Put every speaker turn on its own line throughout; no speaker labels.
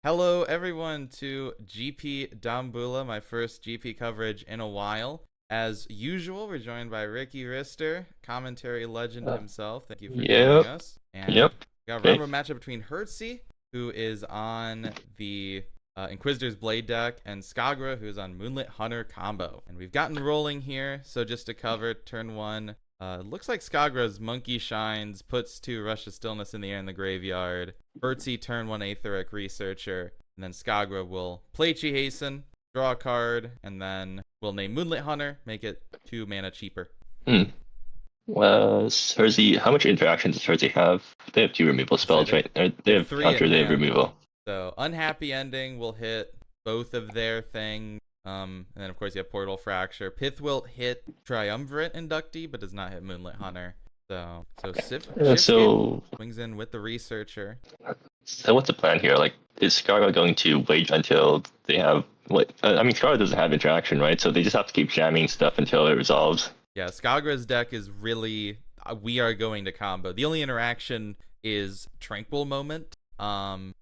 Hello, everyone, to GP Dambulla, my first GP coverage in a while. As usual, we're joined by Ricky Rister, commentary legend himself. Thank you for joining
Yep.
us.
Yep.
And we got a
Okay.
round matchup between Herzi, who is on the Inquisitor's Blade deck, and Skagra, who's on Moonlit Hunter combo. And we've gotten rolling here, so just to cover turn one. Looks like Skagra's Monkey Shines puts 2 Rush of Stillness in the air in the graveyard. Herzi turn 1 Aetheric Researcher. And then Skagra will play Hasten, draw a card, and then we'll name Moonlit Hunter, make it 2 mana cheaper.
Hmm. Well, Herzi, how much interaction does Herzi have? They have 2 removal
So
spells, right?
they
They
have
have
3 in
counter, they have
hand.
removal.
So Unhappy Ending will hit both of their things. And then of course you have Portal Fracture. Pithwilt hit Triumvirate Inductee, but does not hit Moonlit Hunter. So
So,
swings in with the Researcher.
so what's the plan here? Like, is Skagra going to wait until they have what? I mean, Skagra doesn't have interaction, right? So they just have to keep jamming stuff until it resolves.
Yeah, Skagra's deck is really we are going to combo. The only interaction is Tranquil Moment,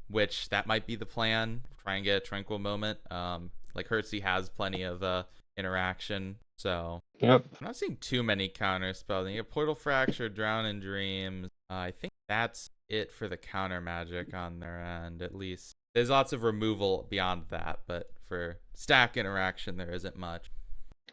which that might be the plan. Try and get a Tranquil Moment. Like Herzi has plenty of interaction, so
Yep.
I'm not seeing too many counter spells. You have Portal Fracture, Drown in Dreams. I think that's it for the counter magic on their end, at least. There's lots of removal beyond that, but for stack interaction, there isn't much.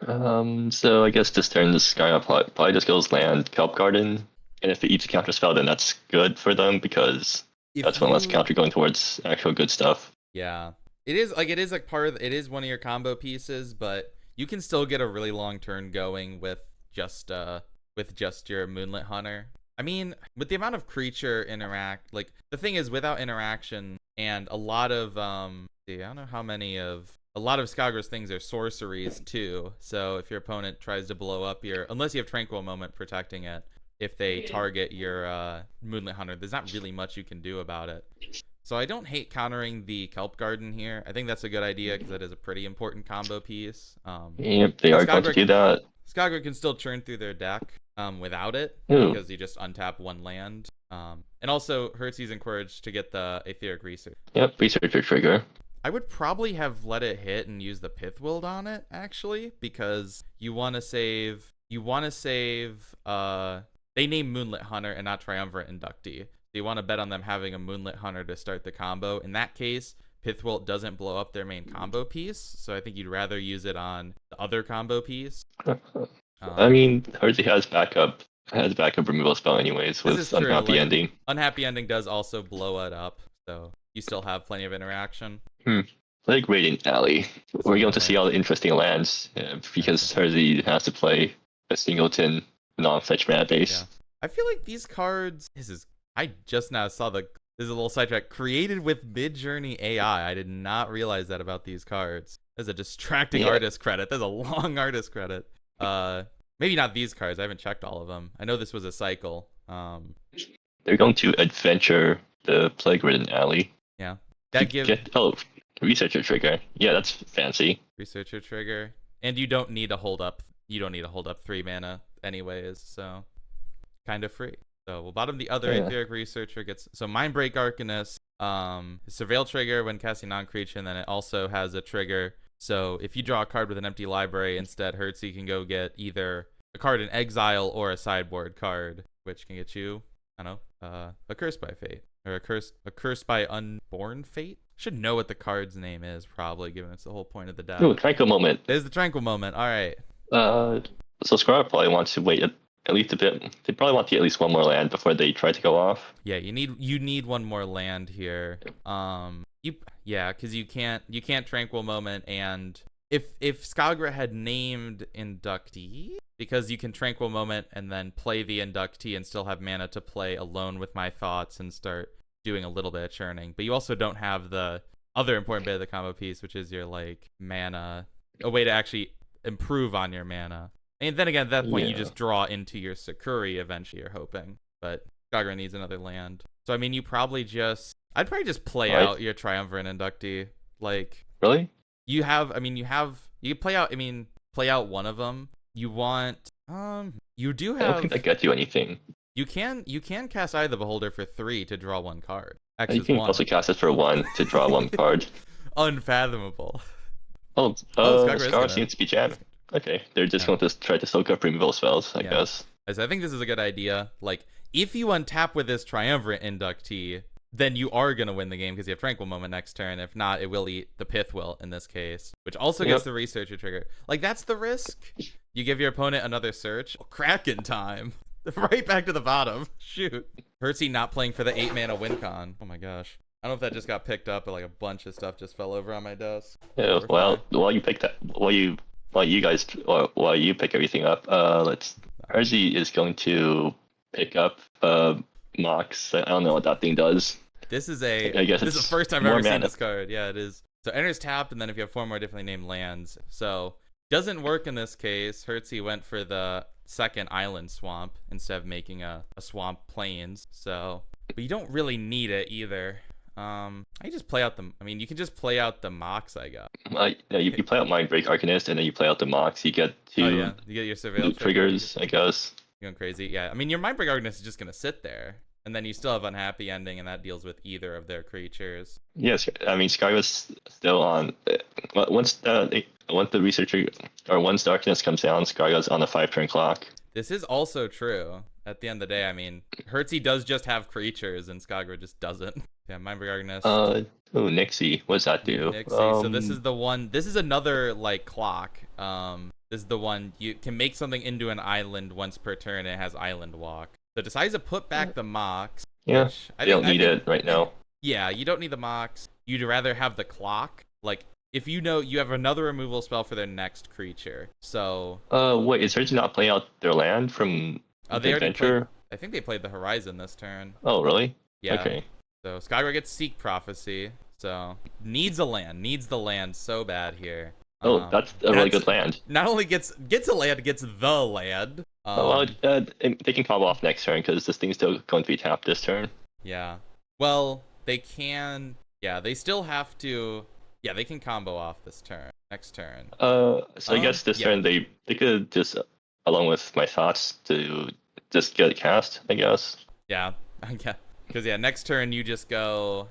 So I guess this turn, this guy probably just goes land Kelp Garden, and if it eats a counter spell, then that's good for them because
If
that's one less
you
counter going towards actual good stuff.
Yeah. It is like part of it is one of your combo pieces, but you can still get a really long turn going with just your Moonlit Hunter. I mean, with the amount of creature interact, like the thing is without interaction and a lot of I don't know how many of a lot of Skagra's things are sorceries too. So if your opponent tries to blow up unless you have Tranquil Moment protecting it, if they target your Moonlit Hunter, there's not really much you can do about it. So I don't hate countering the Kelp Garden here. I think that's a good idea because that is a pretty important combo piece.
Yep, they are going to do that.
Skagra can still churn through their deck without it
Ooh.
because you just untap 1 land. And also, Herzi's encouraged to get the Aetheric Research.
Yep, researcher trigger.
I would probably have let it hit and use the Pithwild on it, actually, because you want to save... they name Moonlit Hunter and not Triumvirate Inductee. So you want to bet on them having a Moonlit Hunter to start the combo. In that case, Pithwilt doesn't blow up their main combo piece, so I think you'd rather use it on the other combo piece.
I mean, Herzi has backup removal spell anyways
This
with
is true.
Unhappy Ending.
Unhappy Ending does also blow it up, so you still have plenty of interaction.
Like Radiant Alley. We're going to see all the interesting lands because Herzi has to play a singleton non-fetch mana base.
Yeah. I feel like these cards. I just now saw this is a little sidetrack. Created with Mid-Journey AI. I did not realize that about these cards. There's a distracting artist credit. There's a long artist credit. Maybe not these cards. I haven't checked all of them. I know this was a cycle.
They're going to adventure the Plague Ridden Alley.
Yeah.
Researcher trigger. Yeah, that's fancy.
Researcher trigger. And you don't need to hold up 3 mana anyways, so kind of free. So we'll bottom the other Aetheric Researcher gets Mindbreak Arcanist, Surveil trigger when casting non-creature, and then it also has a trigger. So if you draw a card with an empty library, instead Herzi can go get either a card in exile or a sideboard card, which can get you, I don't know, a Curse by Fate. Or a curse by Unborn Fate? Should know what the card's name is, probably, given it's the whole point of the deck.
Ooh, Tranquil Moment.
There's the Tranquil Moment. All right.
So Scar probably wants to wait at least a bit. They probably want to get at least 1 more land before they try to go off.
Yeah, you need 1 more land here. Because you can't Tranquil Moment, and if Skagra had named Inductee, because you can Tranquil Moment and then play the Inductee and still have mana to play Alone with My Thoughts and start doing a little bit of churning. But you also don't have the other important bit of the combo piece, which is your mana, a way to actually improve on your mana. And then again, at that point, you just draw into your Sakuri eventually, you're hoping. But Skagra needs another land. So, I mean, I'd probably just play out your Triumvirate Inductee. Like,
really?
You play out one of them. You want, you do have...
I don't think that gets you anything.
You can cast Eye of the Beholder for 3 to draw 1 card. X
You
is
can
1.
also cast it for 1 to draw 1 card.
Unfathomable.
Oh,
Skagra is
Scar
gonna.
seems to be jamming. Okay, they're just
Yeah.
going to try to soak up removal spells, I
Yeah.
guess.
I think this is a good idea. Like, if you untap with this Triumvirate Inductee, then you are going to win the game because you have Tranquil Moment next turn. If not, it will eat the Pith Wilt in this case, which also gets the Researcher trigger. Like, that's the risk. You give your opponent another search. Oh, Kraken time. Right back to the bottom. Shoot. Herzi not playing for the 8-mana win con. Oh my gosh. I don't know if that just got picked up, but like a bunch of stuff just fell over on my desk.
Yeah, well, while you pick that, while you pick everything up, Herzi is going to pick up Mox. I don't know what that thing does.
This is
I guess
this is the first time I've
more
ever seen
mana.
this card. Yeah, it is. So enters tapped, and then if you have 4 more differently named lands. So doesn't work in this case. Herzi went for the second island swamp instead of making a swamp plains. So, but you don't really need it either. I just play out the. I mean, you can just play out the Mox I got.
You play out Mindbreak Arcanist, and then you play out the Mox. You get 2
you get your surveil
triggers, I guess.
You're going crazy. Yeah, I mean, your Mindbreak Arcanist is just gonna sit there, and then you still have Unhappy Ending, and that deals with either of their creatures.
Yes, I mean Sky was still on. Once the researcher or once darkness comes down, Sky was on a 5-turn clock.
This is also true. At the end of the day, I mean, Herzi does just have creatures, and Skagra just doesn't. Yeah, Mindbreak Arcanist.
Nixie. What does that do?
Nixie. So this is the one. This is another like clock. This is the one you can make something into an island once per turn. And it has Island Walk. So it decides to put back the Mox.
Yeah, I don't need it right now.
Yeah, you don't need the Mox. You'd rather have the clock. Like, if you know you have another removal spell for their next creature. So.
Wait, is Herzi not playing out their land from
they
the adventure?
I think they played the Horizon this turn.
Oh, really?
Yeah.
Okay.
So Skagra gets Seek Prophecy. So needs a land. Needs the land so bad here.
Oh, that's a really good land.
Not only gets a land, gets the land.
They can combo off next turn because this thing's still going to be tapped this turn.
Yeah. Well, they can. Yeah, they still have to. Yeah, they can combo off this turn. Next turn.
I guess this turn they could just, along with my thoughts, to just get it cast. I guess.
Yeah. Yeah. Because next turn you just go.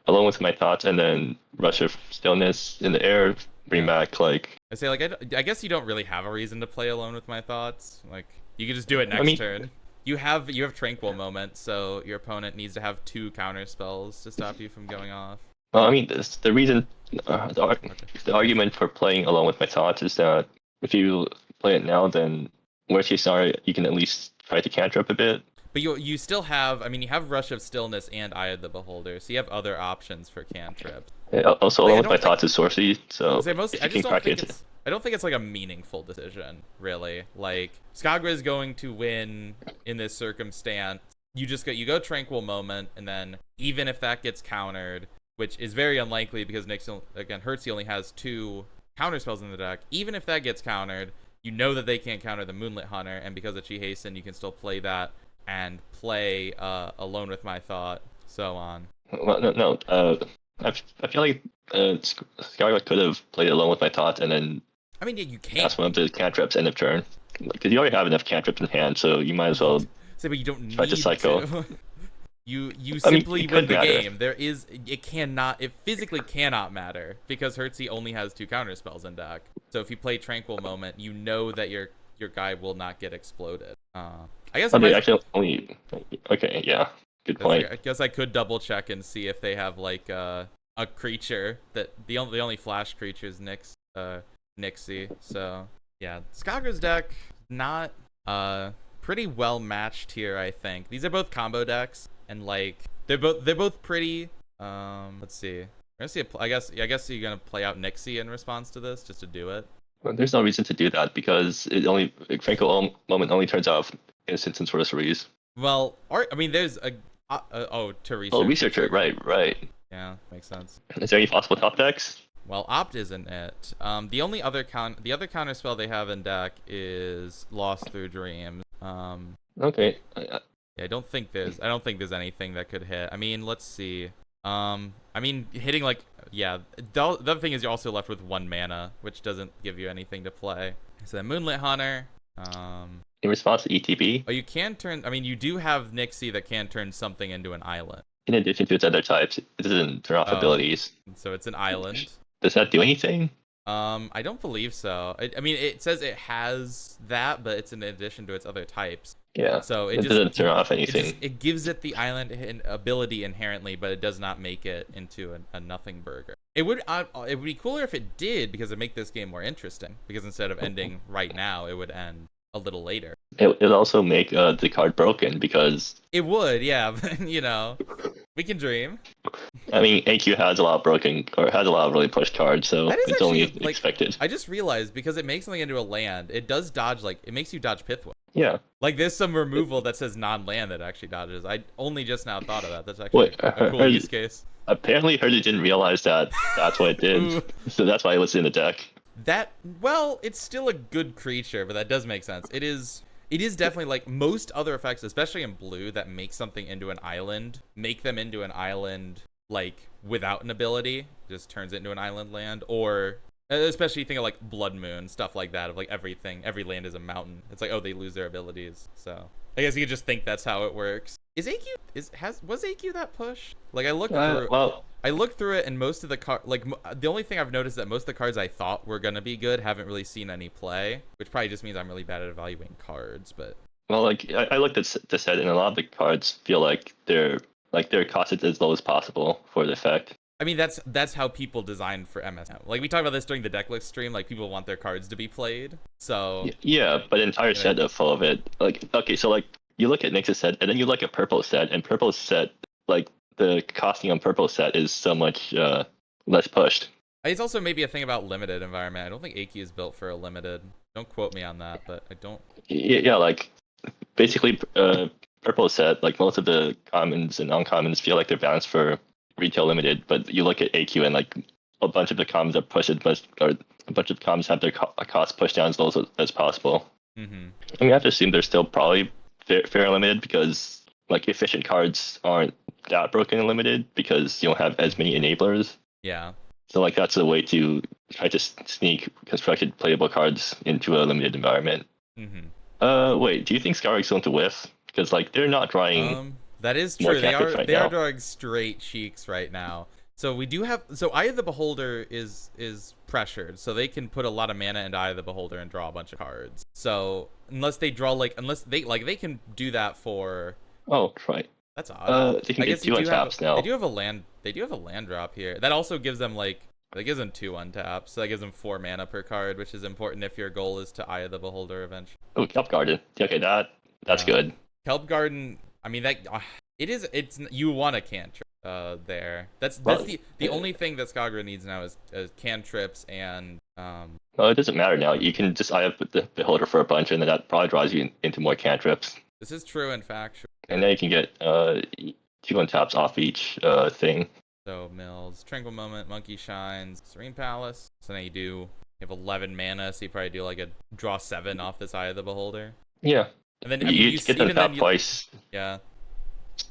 Along with my thoughts, and then Rush of Stillness in the air, bring back like.
I say I guess you don't really have a reason to play Alone with My Thoughts. Like you could just do it next turn. You have Tranquil Moment, so your opponent needs to have 2 counter spells to stop you from going off.
Well, I mean, the reason, the argument for playing Alone with My Thoughts is that if you play it now, then worst case scenario, you can at least try to cantrip a bit.
But you still have, I mean, you have Rush of Stillness and Eye of the Beholder, so you have other options for cantrips.
Yeah, also, Alone with My Thoughts is sorcery, so
I don't think it's like a meaningful decision, really. Like, Skagra is going to win in this circumstance. You go Tranquil Moment, and then even if that gets countered, which is very unlikely because Herzi only has 2 counter spells in the deck. Even if that gets countered, you know that they can't counter the Moonlit Hunter, and because of Chi Hasten, you can still play that and play Alone with My Thought, so on.
Well, no. I feel like Skagra could have played Alone with My Thoughts and then.
I mean, yeah, you can.
That's one of the cantrips end of turn, because you already have enough cantrips in hand, so you might as well.
Say, but you don't need
to cycle.
You simply win the
matter.
game. It physically cannot matter because Herzi only has 2 counter spells in deck. So if you play Tranquil Moment, you know that your guy will not get exploded. I guess.
Okay, yeah, good point.
I guess I could double check and see if they have like a creature that the only flash creature is Nixie. So yeah, Skagra's deck not pretty well matched here. I think these are both combo decks, and like they're both pretty. Let's see. We're gonna see. I guess you're gonna play out Nixie in response to this just to do it.
Well, there's no reason to do that because Tranquil Moment only turns off Innocence and Sorceries.
Well, I mean, there's to research.
Oh, Researcher, right.
Yeah, makes sense.
Is there any possible top decks?
Well, Opt isn't it. The only other counter spell they have in deck is Lost Through Dreams.
Okay.
I don't think there's anything that could hit. I mean, let's see. I mean, hitting like the other thing is you're also left with 1 mana, which doesn't give you anything to play. So then Moonlit Hunter.
In response to ETB.
Oh, you can turn. I mean, you do have Nixie that can turn something into an island.
in addition to its other types, it doesn't turn off
Oh,
abilities.
so it's an island.
Does that do anything?
I don't believe so. I mean, it says it has that, but it's in addition to its other types.
Yeah,
So
it doesn't turn off anything.
it gives it the island ability inherently, but it does not make it into a nothing burger. It would be cooler if it did, because it'd make this game more interesting. Because instead of ending right now, it would end a little later.
It also make the card broken because
It would, yeah. But, we can dream.
I mean AQ has a lot of broken or has a lot of really pushed cards, so
That is
it's
actually
only expected.
I just realized, because it makes something into a land, it does dodge, like it makes you dodge Pithwood.
Yeah.
Like there's some removal that says non-land that actually dodges. I only just now thought of that. That's actually a cool use case.
Apparently, Herzi didn't realize that that's what it did, so that's why it was in the deck.
Well, it's still a good creature, but that does make sense. It is definitely, like most other effects, especially in blue, that make something into an island, make them into an island like without an ability, just turns it into an island land, or especially think of like Blood Moon, stuff like that, of like every land is a mountain. It's like, oh, they lose their abilities. So I guess you could just think that's how it works. Was AQ that push? Like I looked through it, and most of the the only thing I've noticed that most of the cards I thought were gonna be good haven't really seen any play, which probably just means I'm really bad at evaluating cards. But
like I looked at the set, and a lot of the cards feel like they're costed as low as possible for the effect.
I mean, that's how people design for MSM. Like we talked about this during the decklist stream. Like people want their cards to be played. So
yeah, but the entire set are full of it. Like okay, so like you look at Nyx's set, and then you look at Purple set, and Purple set, like the costing on Purple set is so much less pushed.
It's also maybe a thing about limited environment. I don't think AQ is built for a limited. Don't quote me on that, but I don't.
Yeah, like basically Purple set, like most of the commons and uncommons feel like they're balanced for retail limited, but you look at AQ and like a bunch of the commons are pushed, or a bunch of commons have their cost pushed down as low as possible.
Mm-hmm.
I mean, I have to assume they're still probably fair limited, because like efficient cards aren't that broken and limited because you don't have as many enablers.
Yeah.
So like that's a way to try to sneak constructed playable cards into a limited environment.
Mm-hmm.
Wait, do you think Skagra's going to whiff? Because like they're not drawing.
That is true. They
are
drawing straight cheeks right now. So we do have. So Eye of the Beholder is pressured, so they can put a lot of mana into Eye of the Beholder and draw a bunch of cards. So unless they can do that for.
Oh, right.
That's odd.
They can get 2 untaps now.
They do have a land drop here. That also gives them 2 untaps. So that gives them 4 mana per card, which is important if your goal is to Eye of the Beholder eventually.
Oh, Kelp Garden. Okay, that's good.
Kelp Garden. I mean it's you want a cantrip there. That's the only thing that Skagra needs now is cantrips and
No, it doesn't matter now. You can just Eye of the Beholder for a bunch, and then that probably draws you into more cantrips.
This is true in fact.
And then you can get 2 untaps off each thing.
So Mills, Tranquil Moment, Monkey Shines, Serene Palace. So now you have 11 mana, so you probably do like a draw 7 off this Eye of the Beholder.
Yeah.
And then
you get them tap twice.
Yeah.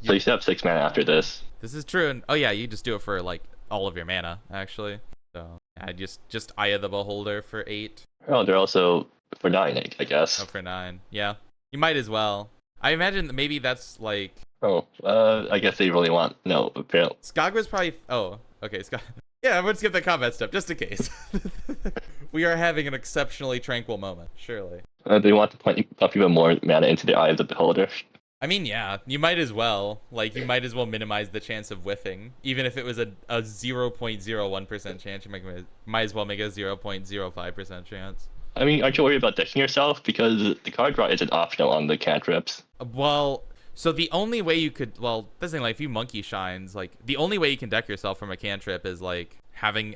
So you still have 6 mana after this.
This is true. And, oh yeah, you just do it for like all of your mana actually. So I just Eye of the Beholder for 8.
Oh, they're also for 9, I guess.
Oh, for 9. Yeah. You might as well. I imagine that maybe that's like.
Oh, I guess they really want apparently.
Skagra's probably. Oh, okay. Yeah, I'm gonna skip the combat stuff just in case. We are having an exceptionally tranquil moment, surely.
They want to pump even more mana into the Eye of the Beholder.
I mean, yeah, you might as well. Like, you might as well minimize the chance of whiffing. Even if it was a 0.01% chance, you might as well make a 0.05% chance.
I mean, aren't you worried about decking yourself? Because the card draw isn't optional on the cantrips.
Well, so the only way you could, that's the thing, like, if you Monkey Shines, like, the only way you can deck yourself from a cantrip is, like, having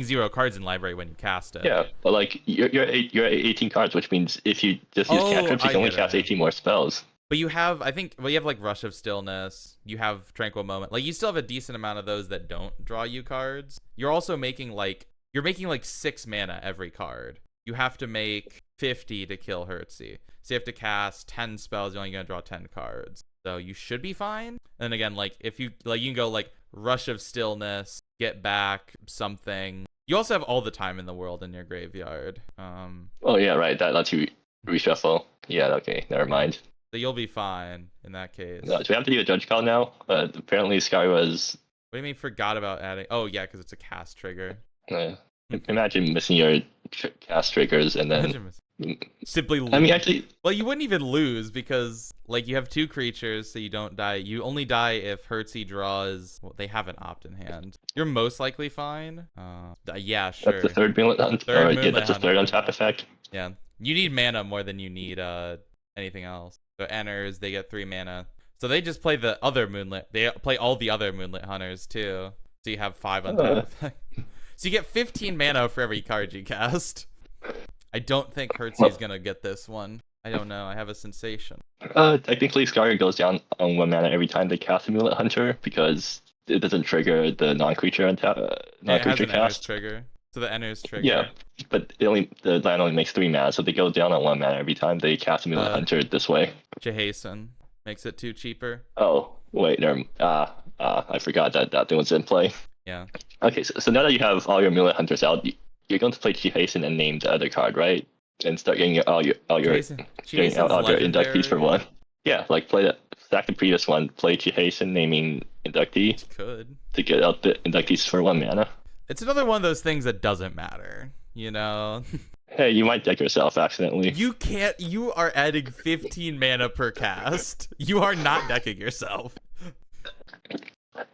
0 cards in library when you cast it.
Yeah, but, like, you're at 18 cards, which means if you just use cantrips, you can only cast 18 more spells.
But you have, you have, like, Rush of Stillness, you have Tranquil Moment. Like, you still have a decent amount of those that don't draw you cards. You're also making, like, 6 mana every card. You have to make 50 to kill Herzi. So you have to cast 10 spells, you're only going to draw 10 cards. So you should be fine. And again, like, if you, like, you can go, like, Rush of Stillness, get back something. You also have all the time in the world in your graveyard.
Oh, yeah, right. That lets you reshuffle. Yeah, okay, never mind.
So you'll be fine in that case.
No, do we have to do a judge call now? Apparently Skagra was.
What do you mean forgot about adding? Oh yeah, because it's a cast trigger.
Imagine missing your cast triggers and then.
Imagine simply lose.
I mean, actually.
Well, you wouldn't even lose because like you have 2 creatures, so you don't die. You only die if Herzi draws. Well, they have an opt in hand. You're most likely fine. Yeah, sure.
That's the third Moonlit Hunt. Yeah, that's the third untap effect.
Yeah, you need mana more than you need anything else. So enters, they get 3 mana. So they just play the other Moonlit. They play all the other Moonlit Hunters too. So you have 5 untap effect. So you get 15 mana for every card you cast. I don't think Herzi's gonna get this one. I don't know. I have a sensation.
Technically, Skagra goes down on 1 mana every time they cast a Moonlit Hunter because it doesn't trigger the non-creature
non-creature
cast.
Trigger. So the enters trigger.
Yeah, but the land only makes 3 mana, so they go down on 1 mana every time they cast a Moonlit Hunter this way.
Jehasten makes it 2 cheaper.
Oh wait, I forgot that thing was in play.
Yeah.
Okay, so now that you have all your Moonlit Hunters out, you're going to play Jehasten and name the other card, right? And start getting all your inductees for 1. Yeah, like stack the previous one, play Jehasten naming inductee.
Could.
To get out the inductees for 1 mana.
It's another one of those things that doesn't matter, you know?
Hey, you might deck yourself accidentally.
You can't. You are adding 15 mana per cast. You are not decking yourself.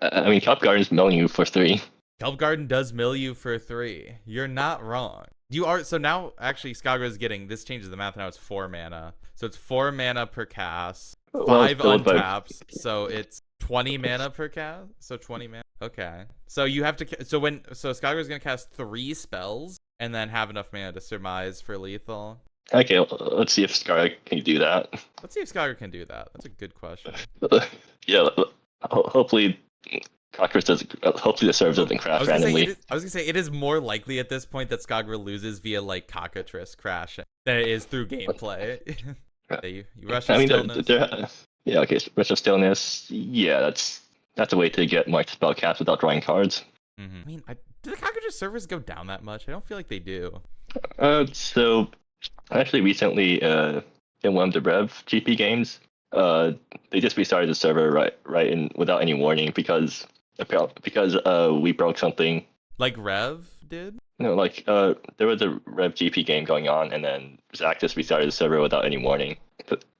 I mean, Kelp Garden's milling you for 3.
Kelp Garden does mill you for 3. You're not wrong. You are. So now, actually, Skagra is getting. This changes the math. Now it's 4 mana. So it's 4 mana per cast. 5 untaps. So it's 20 mana per cast. So 20 mana. Okay. So you have to. So Skagra is gonna cast 3 spells and then have enough mana to surmise for lethal.
Okay, let's see if Skagra can do that.
Let's see if Skagra can do that. That's a good question.
Yeah. Hopefully. Hopefully the server doesn't crash randomly.
I was gonna say it is more likely at this point that Skagra loses via like Cockatrice crash than it is through gameplay. you rush stillness.
Yeah, okay, rush of stillness. Yeah, that's a way to get more spell cast without drawing cards.
Mm-hmm. I mean, do the Cockatrice servers go down that much? I don't feel like they do.
So actually recently in one of the Rev GP games, they just restarted the server right in without any warning because we broke something.
Like Rev did?
No, like there was a Rev GP game going on, and then Zach just restarted the server without any warning,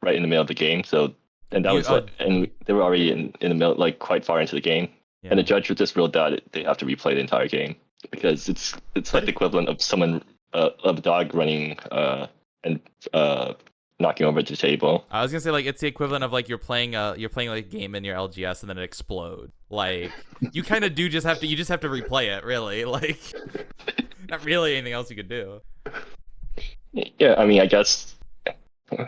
right in the middle of the game. So, and that and they were already in the middle, like quite far into the game, and the judge just ruled that they have to replay the entire game because it's like the equivalent of someone of a dog running and knocking over the table.
I was gonna say like it's the equivalent of like you're playing like a game in your LGS and then it explodes. Like you kind of do just have to replay it, really. Like not really anything else you could do.
Yeah, I mean, I guess.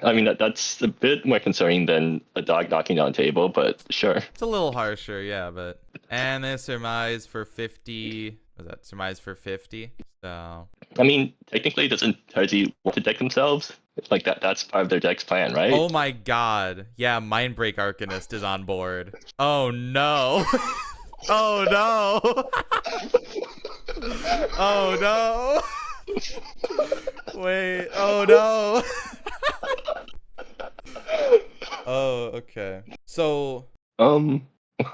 I mean that's a bit more concerning than a dog knocking down a table, but sure.
It's a little harsher, yeah, but and then surmise for 50. Was that surmise for 50? So.
I mean, technically, doesn't Herzi want to deck themselves? Like that's part of their deck's plan, right?
Oh my god. Yeah, Mindbreak Arcanist is on board. Oh no. Oh no. Oh no. Wait. Oh no. Oh, okay. So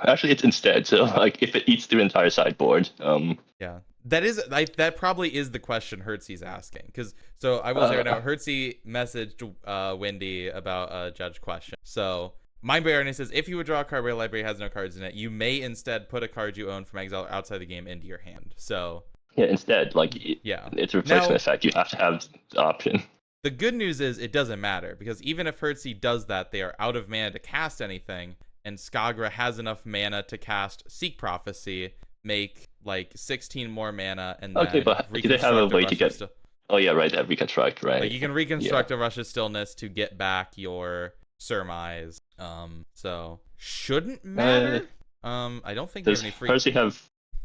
actually it's instead. So like if it eats through the entire sideboard,
yeah. That probably is the question Herzi's asking. Because so I will say right now, Herzi messaged Wendy about a judge question. So Mindbreak Arcanist says if you would draw a card where your library has no cards in it, you may instead put a card you own from exile or outside the game into your hand. So
yeah, instead, like it's a replacement effect. You have to have the option.
The good news is it doesn't matter because even if Herzi does that, they are out of mana to cast anything, and Skagra has enough mana to cast Seek Prophecy, make like 16 more mana, and then
but do they have a way to get? Oh yeah, right. That reconstruct, right?
Like you can reconstruct a Rush of Stillness to get back your Surmise. So shouldn't matter. I don't think there's any free.
Herzi have.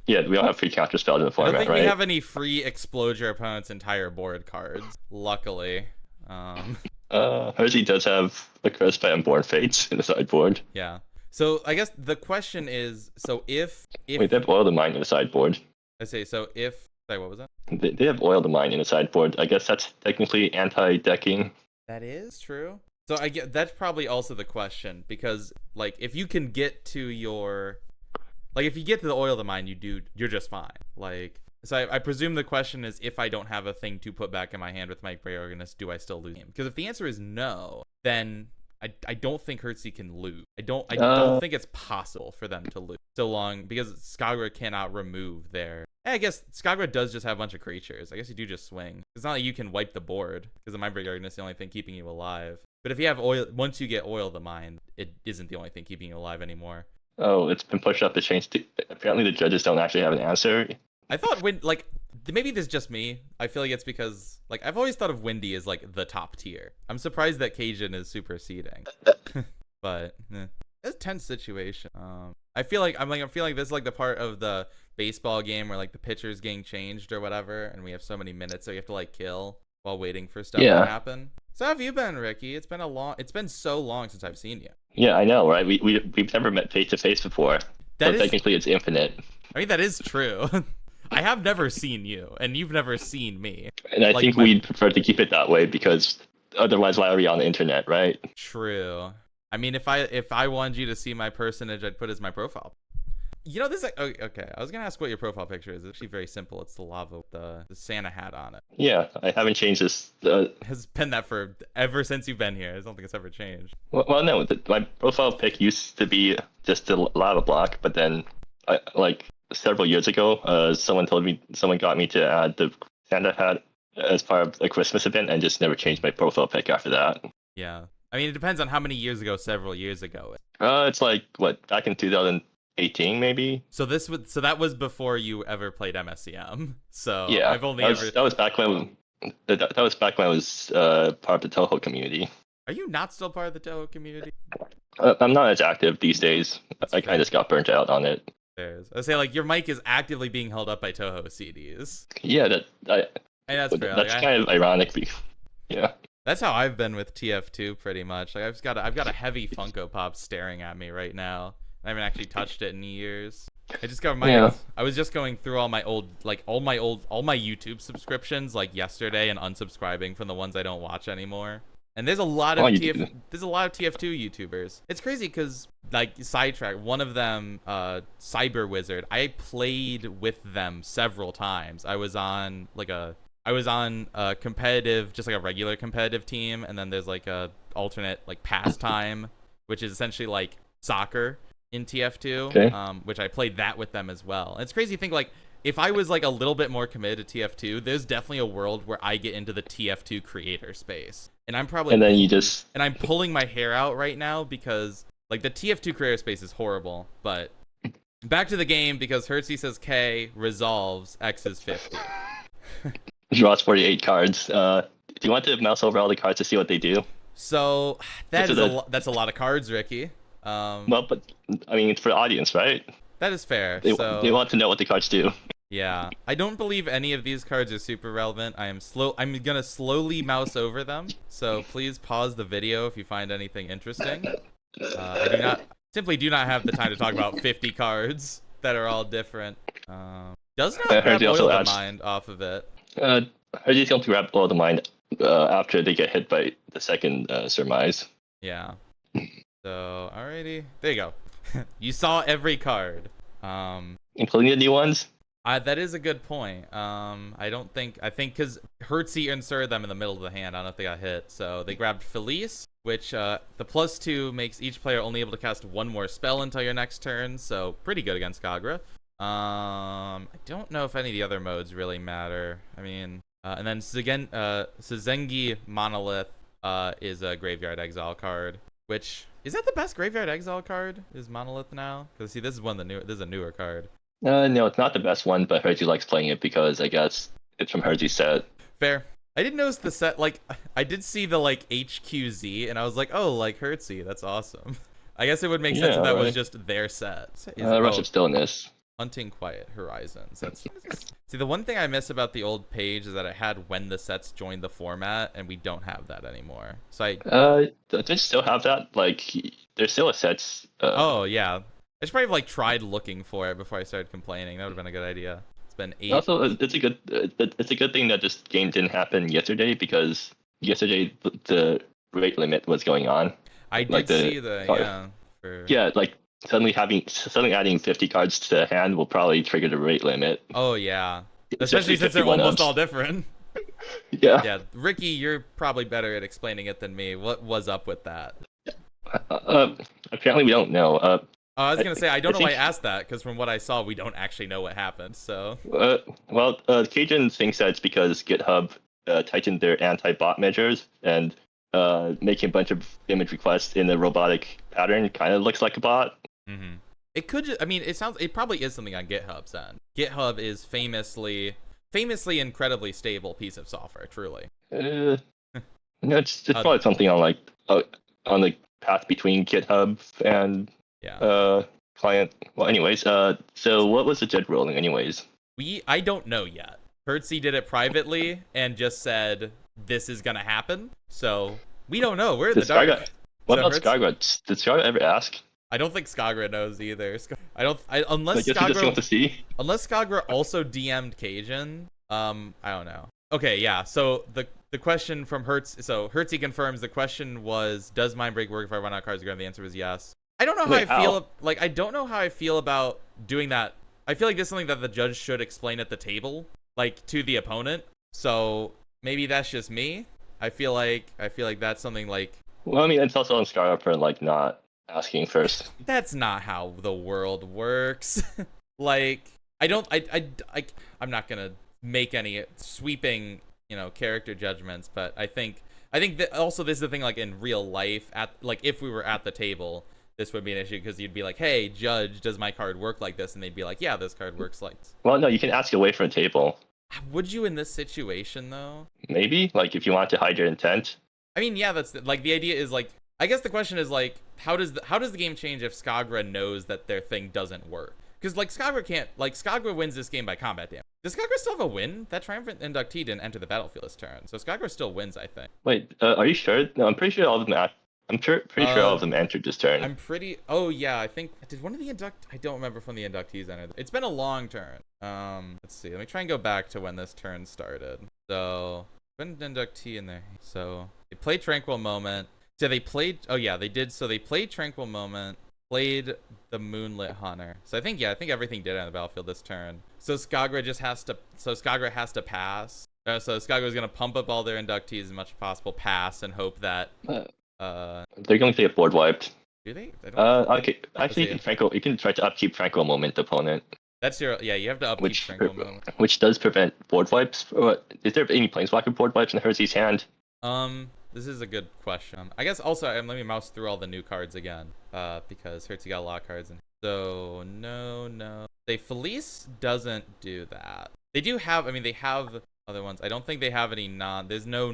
Yeah, we all have free counter spells in the format, right?
I don't think we have any free explode your opponent's entire board cards. Luckily.
Herzi does have a Curse by Unborn Fates in the sideboard.
Yeah. So I guess the question is, so if
wait, they have Oil the Mine in the sideboard.
I say so if sorry, what was that?
They have Oil the Mine in the sideboard. I guess that's technically anti-decking.
That is true. So I get that's probably also the question, because like if you can get to your like if you get to the oil of the mine, you're just fine. Like so I presume the question is, if I don't have a thing to put back in my hand with my Grey Organist, do I still lose the game? Because if the answer is no, then I don't think Herzi can lose. I don't think it's possible for them to lose so long, because Skagra cannot remove their. I guess Skagra does just have a bunch of creatures. I guess you do just swing. It's not like you can wipe the board, because the Mind Break Organist is the only thing keeping you alive. But if you have oil, once you get oil the mind, it isn't the only thing keeping you alive anymore.
Oh, it's been pushed up the chain. Apparently, the judges don't actually have an answer.
I thought like maybe this is just me. I feel like it's because like I've always thought of Windy as like the top tier. I'm surprised that Cajun is superseding. But it's a tense situation. I feel like this is like the part of the baseball game where like the pitcher's getting changed or whatever, and we have so many minutes, so you have to like kill while waiting for stuff to happen. So how have you been, Ricky? It's been so long since I've seen you.
Yeah, I know, right? We've never met face to face before. So technically it's infinite.
I mean, that is true. I have never seen you, and you've never seen me.
And I think we'd prefer to keep it that way, because otherwise why are we on the internet, right?
True. I mean, if I wanted you to see my personage, I'd put it as my profile. You know, this is okay. I was gonna ask what your profile picture is. It's actually very simple. It's the lava with the Santa hat on it.
Yeah, I haven't changed this.
Has been that for ever since you've been here. I don't think it's ever changed.
Well, no. My profile pic used to be just a lava block, but then, like several years ago, someone got me to add the Santa hat as part of a Christmas event, and just never changed my profile pic after that.
Yeah, I mean, it depends on how many years ago. Several years ago.
It's like back in 2018 maybe.
So that was before you ever played MSEM. So
yeah,
I've only
that was back when I was part of the Toho community.
Are you not still part of the Toho community?
I'm not as active these days. I kind of just got burnt out on it.
I would say like your mic is actively being held up by Toho CDs.
Yeah,
that's fair.
That's kind of ironic. Yeah.
That's how I've been with TF2 pretty much. Like I've got a heavy Funko Pop staring at me right now. I haven't actually touched it in years. I just got I was just going through all my YouTube subscriptions like yesterday and unsubscribing from the ones I don't watch anymore. And there's a lot of TF2 YouTubers. It's crazy because like sidetrack, one of them, Cyber Wizard, I played with them several times. I was on a competitive, just like a regular competitive team, and then there's like a alternate like pastime, which is essentially like soccer in TF2,
okay.
Which I played that with them as well. And it's crazy to think like if I was like a little bit more committed to TF2, there's definitely a world where I get into the TF2 creator space, and I'm probably and I'm pulling my hair out right now because like the TF2 creator space is horrible. But back to the game, because Herzi says K resolves X is 50.
Draws 48 cards. Do you want to mouse over all the cards to see what they do?
So that's a lot of cards, Ricky.
Well, but I mean, it's for the audience, right?
That is fair.
They want to know what the cards do.
Yeah, I don't believe any of these cards are super relevant. I'm gonna slowly mouse over them, so please pause the video if you find anything interesting. I do not have the time to talk about 50 cards that are all different. Does not grab Oil the Mind off of it.
Herzi's going to grab Oil the Mind after they get hit by the second surmise.
Yeah. So, alrighty. There you go. You saw every card.
Including the new ones?
That is a good point. I think because Herzi inserted them in the middle of the hand. I don't know if they got hit. So they grabbed Felice, which the +2 makes each player only able to cast one more spell until your next turn. So pretty good against Skagra. I don't know if any of the other modes really matter. I mean, and then Suzengi Monolith is a Graveyard Exile card, which is that the best Graveyard Exile card? Is Monolith now? Because see, this is a newer card.
No, it's not the best one, but Herzi likes playing it because I guess it's from Herzi's set.
Fair. I did notice the set, like, I did see the, like, HQZ, and I was like, oh, like, Herzi, that's awesome. I guess it would make sense if that was just their set.
Rush of Stillness.
Hunting Quiet Horizons. See, the one thing I miss about the old page is that it had when the sets joined the format, and we don't have that anymore. So
do they still have that? Like, there's still a sets.
Oh, yeah. I should probably have, like, tried looking for it before I started complaining. That would have been a good idea. It's been 8.
Also, it's a good thing that this game didn't happen yesterday, because yesterday the rate limit was going on.
I
Like
did see the yeah.
Yeah, like suddenly adding 50 cards to the hand will probably trigger the rate limit.
Oh yeah, especially since they're
51
almost
ups.
all different.
Yeah.
Yeah, Ricky, you're probably better at explaining it than me. What was up with that?
Apparently we don't know.
Oh, I was gonna say I don't know why I
think,
asked that because from what I saw, we don't actually know what happened. So
well, Cajun thinks that it's because GitHub tightened their anti-bot measures and making a bunch of image requests in a robotic pattern kind of looks like a bot.
mm-hmm. It could just, I mean, it probably is something on GitHub's end. GitHub is famously incredibly stable piece of software, truly.
No, it's probably something on like on the path between GitHub and
yeah.
Client. Well, anyways, so what was the judge ruling, anyways?
I don't know yet. Herzi did it privately and just said this is gonna happen. So we don't know. We're in the dark.
What about Skagra? Did Skagra ever ask?
I don't think Skagra knows either. Unless
I guess he just wants to see.
Unless Skagra also DM'd Cajun. I don't know. Okay, yeah. So the question from Herzi confirms the question was, does Mind Break work if I run out cards? The answer was yes. I don't know how I feel. Like, I don't know how I feel about doing that. I feel like this is something that the judge should explain at the table, like to the opponent. So maybe that's just me. I feel like that's something like.
Well, I mean, it's also on Skagra for like not asking first.
That's not how the world works. Like, I'm not gonna make any sweeping, character judgments, but I think that also this is the thing, like in real life, if we were at the table, this would be an issue because you'd be like, hey, judge, does my card work like this? And they'd be like, yeah, this card works like this.
Well, no, you can ask away from a table.
Would you in this situation though?
Maybe, like if you want to hide your intent.
I mean, yeah, that's like the idea is like, I guess the question is like, how does the game change if Skagra knows that their thing doesn't work? Because like Skagra wins this game by combat damage. Does Skagra still have a win? That triumphant inductee didn't enter the battlefield this turn, so Skagra still wins, I think.
Wait, are you sure? No, I'm pretty sure all of them. Pretty sure all of them entered this turn.
Oh yeah, I think did one of the I don't remember from the inductees entered. It's been a long turn. Let's see. Let me try and go back to when this turn started. So when an inductee in there. So they played Tranquil Moment. So they played. Oh yeah, they did. So they played Tranquil Moment. Played the Moonlit Hunter. So I think everything did on the battlefield this turn. So Skagra has to pass. So Skagra is gonna pump up all their inductees as much as possible, pass, and hope that.
They're going to get board wiped.
Do they?
Okay. Actually, you can try to upkeep Tranquil Moment, opponent.
That's you have to upkeep Tranquil Moment.
Which does prevent board wipes. Is there any Planeswalker board wipes in Herzi's hand?
This is a good question. I guess also let me mouse through all the new cards again, because Herzi got a lot of cards in. So no. Felice doesn't do that. They do have. I mean, they have other ones. I don't think they have any There's no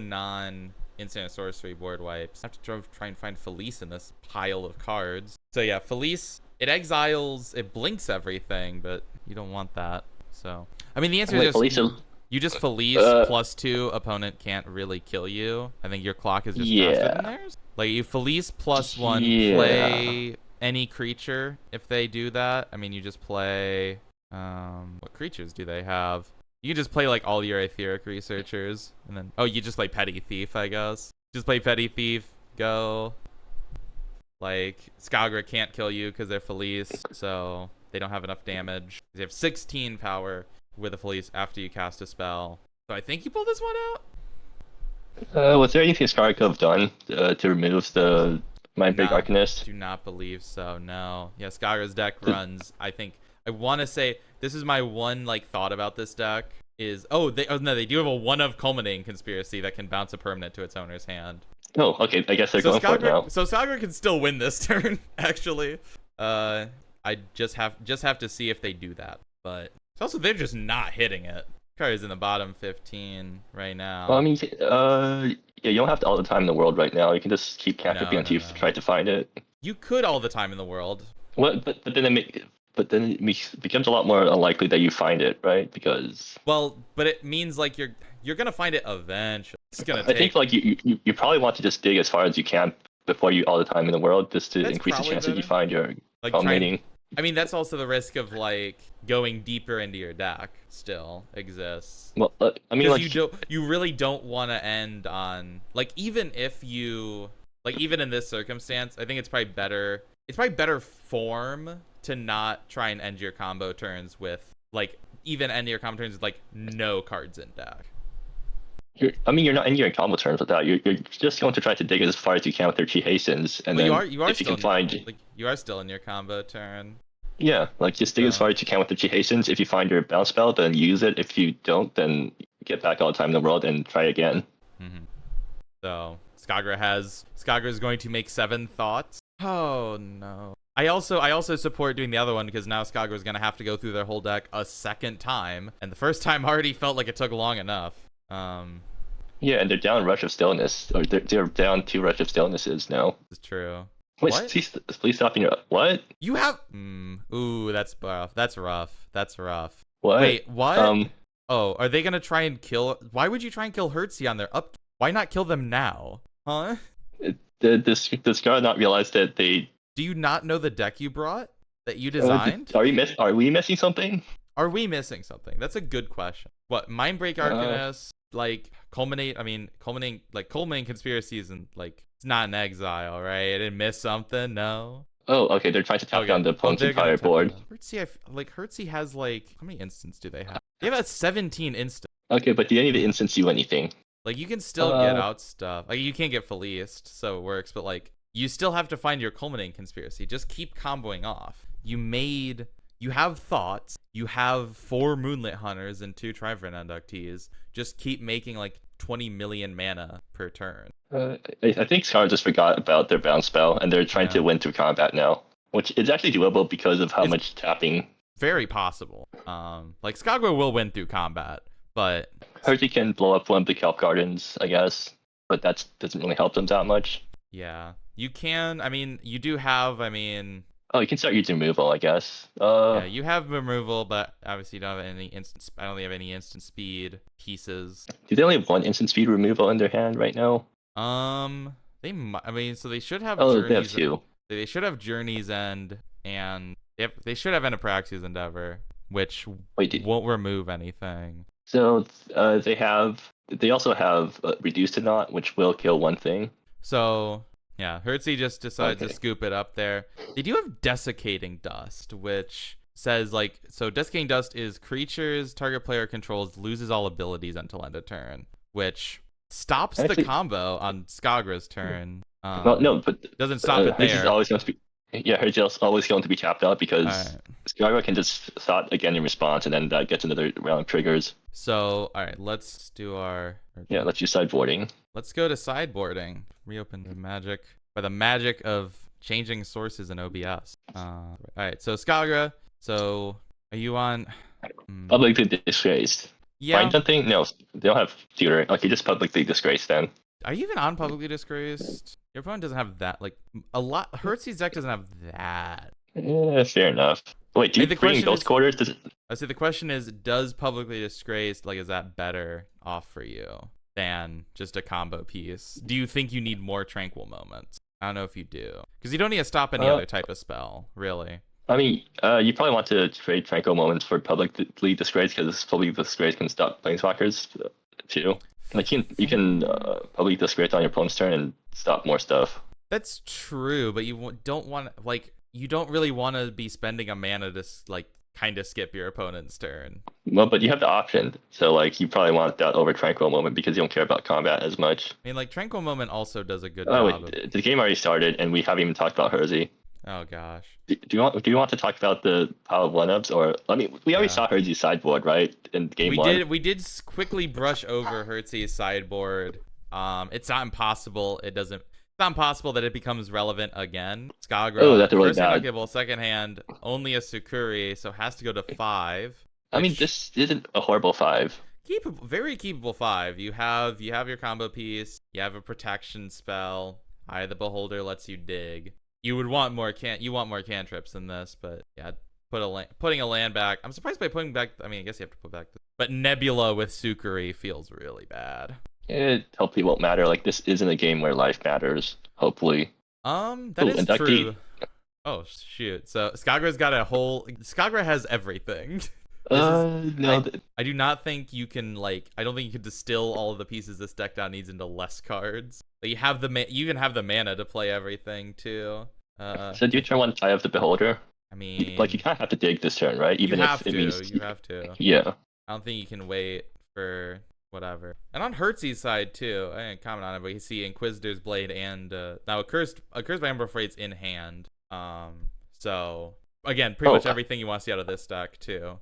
instant sorcery board wipes. I have to try and find Felice in this pile of cards. So yeah, Felice. It blinks everything, but you don't want that. So I mean, the answer is just. You just Felice +2, opponent can't really kill you. I think your clock is just faster than theirs. Like you Felice +1, play any creature if they do that. I mean, you just play. What creatures do they have? You just play like all your Etheric Researchers, and then you just play Petty Thief, I guess. Just play Petty Thief. Go. Like Skagra can't kill you because they're Felice, so they don't have enough damage. They have 16 power. With a Felice after you cast a spell. So I think you pulled this one out?
Was there anything Skagra could have done to remove the Mind Break Arcanist?
Do not believe so, no. Yeah, Skagra's deck runs, I want to say, this is my one thought about this deck, is, they do have a 1 of Culminating Conspiracy that can bounce a permanent to its owner's hand.
Oh, okay, I guess they're going for it now.
So Skagra can still win this turn, actually. I just have to see if they do that, but... Also, they're just not hitting it. Card is in the bottom 15 right now.
Well, I mean, you don't have all the time in the world right now. You can just keep camping until you try to find it.
You could all the time in the world.
What? But then it becomes a lot more unlikely that you find it, right? Because.
Well, but it means like you're gonna find it eventually. It's gonna.
I think like you probably want to just dig as far as you can before you all the time in the world, just to increase the chance that you find your culminating.
I mean, that's also the risk of like going deeper into your deck still exists.
Well, I mean,
Because
like,
you really don't want to end on like, even if you like, even in this circumstance, I think it's probably better form to not try and end your combo turns with like, even end your combo turns with like no cards in deck.
I mean, you're not in your combo terms with that. You're just going to try to dig as far as you can with your Chi Hastens, and
Well,
then
you are
if you
still
can find,
like, you are still in your combo turn.
yeah, like just dig as
So
far as you can with the Chi Hastens. If you find your bounce spell, then use it. If you don't, then get back all the time in the world and try again.
mm-hmm. So Skagra is going to make 7 thoughts. Oh no. I also support doing the other one because now Skagra is gonna have to go through their whole deck a second time, and the first time already felt like it took long enough.
Yeah, and they're down Rush of Stillness, or they're down 2 Rush of Stillnesses now.
It's true.
Wait,
What?
please stop your what?
You have ooh, that's rough. That's rough. That's rough.
What?
Wait, what? Oh, are they gonna try and kill? Why would you try and kill Herzi on their up? Why not kill them now? Huh?
Does God not realize that they?
Do you not know the deck you brought that you designed?
Are we missing something?
Are we missing something? That's a good question. What, Mindbreak Arcanist, like culminating conspiracies, and like it's not an exile, right? I didn't miss something, no.
Oh, okay. They're trying to tap down the opponent's entire board.
Herzi has like, how many instants do they have? They have 17 instants.
Okay, but do any of the instants do anything?
Like you can still get out stuff. Like you can't get Fleeced, so it works, but like you still have to find your culminating conspiracy. Just keep comboing off. You have thoughts. You have 4 Moonlit Hunters and 2 Triforn Inductees. Just keep making like 20 million mana per turn.
I think Scar just forgot about their bounce spell, and they're trying to win through combat now, which is actually doable because of how much tapping.
Very possible. Like Skagra will win through combat, but
Herzi can blow up one of the Kelp Gardens, I guess, but that doesn't really help them that much.
Yeah, you can. I mean, you do have. I mean.
Oh, you can start using removal, I guess.
Yeah, you have removal, but obviously you don't have any instant. I don't think you have any instant speed pieces.
Do they only have 1 instant speed removal in their hand right now?
They. I mean, so they should have.
Oh, they have 2.
They should have Journey's End, and they should have Anapraxia's Endeavor, which won't remove anything.
So they also have Reduced to Naught, which will kill one thing.
So yeah, Herzi just decides to scoop it up there. They do have Desiccating Dust, which says like, so Desiccating Dust is creatures target player controls loses all abilities until end of turn, which stops the combo on Skagra's turn.
No, but
doesn't stop it there.
Herzi's always going to be tapped out because Skagra can just thought again in response, and then that gets another round of triggers.
So, all right, let's do our...
Yeah, let's do sideboarding.
Let's go to sideboarding. Reopen the magic. By the magic of changing sources in OBS. All right, so Skagra. So, are you on...
Publicly disgraced.
Yeah.
Find something? No, they don't have tutor. Okay, just publicly disgraced then.
Are you even on publicly disgraced? Your opponent doesn't have that, like, a lot. Herzi's deck doesn't have that.
Yeah, fair enough. Wait, do you bring Ghost Quarters?
I say the question is, does publicly disgraced, like, is that better off for you than just a combo piece? Do you think you need more Tranquil Moments? I don't know if you do. Because you don't need to stop any other type of spell, really.
I mean, you probably want to trade Tranquil Moments for publicly disgraced, because publicly disgraced can stop Planeswalkers, too. Like you can publicly disgrace on your opponent's turn and stop more stuff.
That's true, but you don't want, like, you don't really want to be spending a mana to, like, kind of skip your opponent's turn.
Well, but you have the option, so like you probably want that over Tranquil Moment because you don't care about combat as much.
I mean, like, Tranquil Moment also does a good job.
Wait, the game already started, and we haven't even talked about Herzi.
Oh gosh.
Do you want to talk about the pile of one-ups, or I mean, we already saw Herzi's sideboard, right? In game one.
We did quickly brush over Herzi's sideboard. It's not impossible. It's not impossible that it becomes relevant again. Skagra.
Oh, that's really bad.
Second hand, only a Sukuri, so has to go to 5.
I mean, this isn't a horrible 5.
Very keepable 5. You have your combo piece. You have a protection spell. Eye of the Beholder lets you dig. You would want more cantrips than this, but yeah, putting a land back. I'm surprised by putting back. I mean, I guess you have to put back. But Nebula with Sukuri feels really bad.
It hopefully won't matter. Like, this isn't a game where life matters. Hopefully.
That is true. Oh shoot. So Skagra's got a whole. Skagra has everything. This is.
No.
I do not think you can like. I don't think you can distill all of the pieces this deck down needs into less cards. Like, you have the you even have the mana to play everything too.
So do you turn one Eye of the Beholder?
I mean,
Like, you kind of have to dig this turn, right? Even
you
if
have
it
to.
means
You have to.
yeah.
I don't think you can wait for whatever. And on Herzi's side too, I didn't comment on it, but you see Inquisitor's Blade and now Accursed by Ember Freight's in hand. So again, pretty much everything you want to see out of this deck too.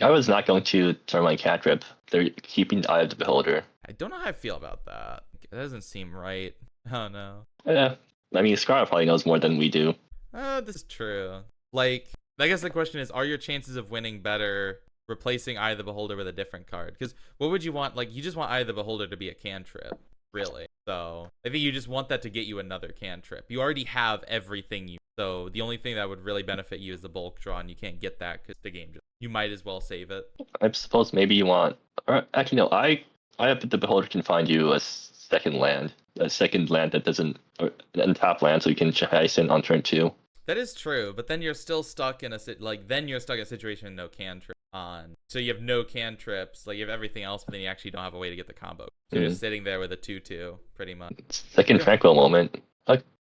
I was not going to turn my cantrip. They're keeping the Eye of the Beholder.
I don't know how I feel about that. It doesn't seem right. Oh no.
Yeah. I mean, Skagra probably knows more than we do.
This is true. Like, I guess the question is, are your chances of winning better replacing Eye of the Beholder with a different card? Because what would you want? Like, you just want Eye of the Beholder to be a cantrip, really. So I think you just want that to get you another cantrip. You already have everything you. So the only thing that would really benefit you is the bulk draw, and you can't get that because the game just. You might as well save it.
I suppose maybe you want. Or actually, no. I have the Beholder can find you a second land that doesn't or untap land, so you can Hyacinth on turn 2.
That is true, but then you're still stuck in a situation with no cantrip on. So you have no cantrips, like you have everything else, but then you actually don't have a way to get the combo. So you're just sitting there with a 2/2, pretty much.
Second Tranquil Moment.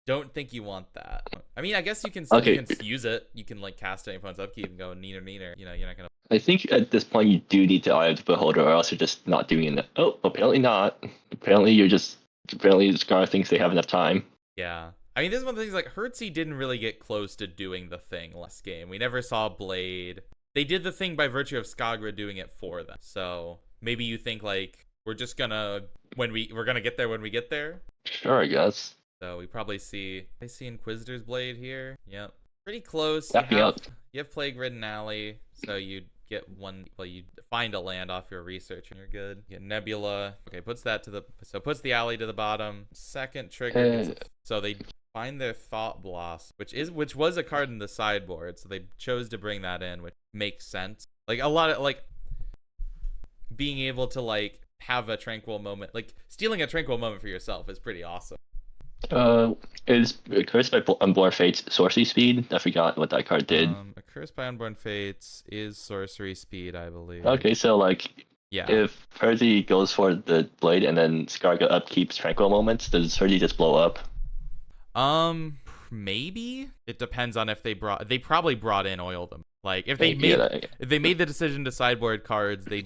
Don't think you want that. I mean, I guess you can use it. You can like cast any opponent's upkeep and go neener. You know, you're not gonna.
I think at this point you do need to Eye of the Beholder, or else you're just not doing it. Oh, apparently not. Apparently Skagra thinks they have enough time.
Yeah. I mean, this is one of the things, like, Herzi didn't really get close to doing the thing last game. We never saw Blade. They did the thing by virtue of Skagra doing it for them. So maybe you think, like, we're just gonna, we're gonna get there when we get there?
Sure, I guess.
So we probably see, I see Inquisitor's Blade here. Yep. Pretty close.
You
have Plague Ridden Alley, so you get one, well, you find a land off your research and you're good. You get Nebula. Okay, puts the alley to the bottom. Second trigger. So they find their Thought Blossom, which was a card in the sideboard, so they chose to bring that in, which makes sense. Like, a lot of, like, being able to, like, have a tranquil moment, like, stealing a tranquil moment for yourself is pretty awesome.
Is Cursed by Unborn Fates sorcery speed? I forgot what that card did.
Cursed by Unborn Fates is sorcery speed, I believe.
Okay, so, like, yeah. If Herzi goes for the blade and then Skagra upkeeps tranquil moments, does Herzi just blow up?
Maybe. It depends on if they probably brought in Oil them. Like, if they made the decision to sideboard cards, they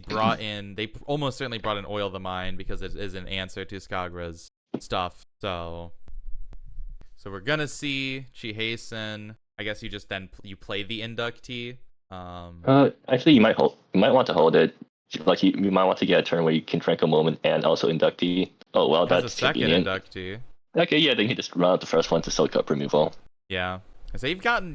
almost certainly brought in Oil the Mind, because it is an answer to Skagra's stuff. So we're gonna see Hyacinth. I guess you just then you play the inductee.
Actually, you might want to hold it. Like, you might want to get a turn where you can tranquil moment and also inductee. Oh well, that's
a second inductee.
Okay, yeah, then you can just run out the first one to soak up removal.
Yeah. So you've gotten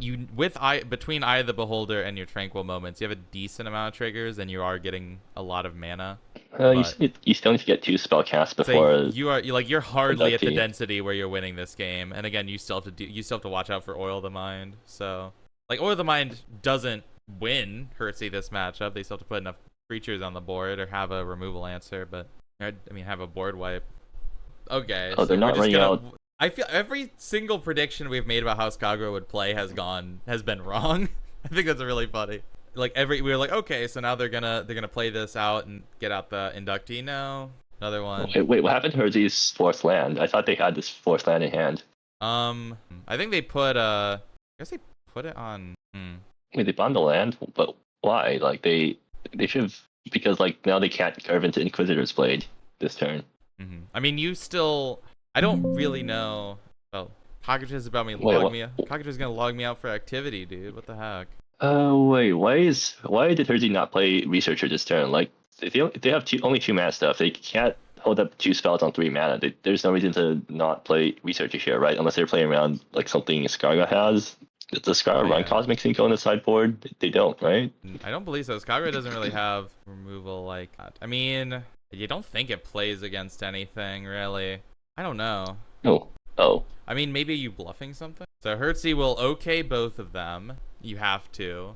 between Eye of the Beholder and your Tranquil Moments, you have a decent amount of triggers, and you are getting a lot of mana.
You still need to get 2 spell casts before.
So you're hardly at the density where you're winning this game, and again, you still have to watch out for Oil the Mind. So, like, Oil the Mind doesn't win Herzi this matchup. They still have to put enough creatures on the board or have a removal answer, but I mean, have a board wipe. Okay.
Oh, they're not running out.
I feel every single prediction we've made about how Skagra would play has been wrong. I think that's really funny. Like, we were like, okay, so now they're gonna play this out and get out the inductee. No, another one.
Wait, what happened to Herzi's 4th land? I thought they had this 4th land in hand.
I think they put I guess they put it on.
Wait, they bond the land, but why? Like, they should have, because, like, now they can't curve into Inquisitor's Blade this turn.
I mean, I don't really know. Oh, Cockatoo is about me. Cockatoo is gonna log me out for activity, dude. What the heck?
Wait. Why did Herzi not play Researcher this turn? Like, they have only 2 mana stuff. They can't hold up 2 spells on 3 mana. There's no reason to not play Researcher here, right? Unless they're playing around like something Skagra has. Does the Skagra run Cosmic Sync on the sideboard? They don't, right?
I don't believe so. Skagra doesn't really have removal like that. I mean, you don't think it plays against anything, really. I don't know.
Oh.
I mean, maybe you bluffing something? So Herzi will okay both of them. You have to.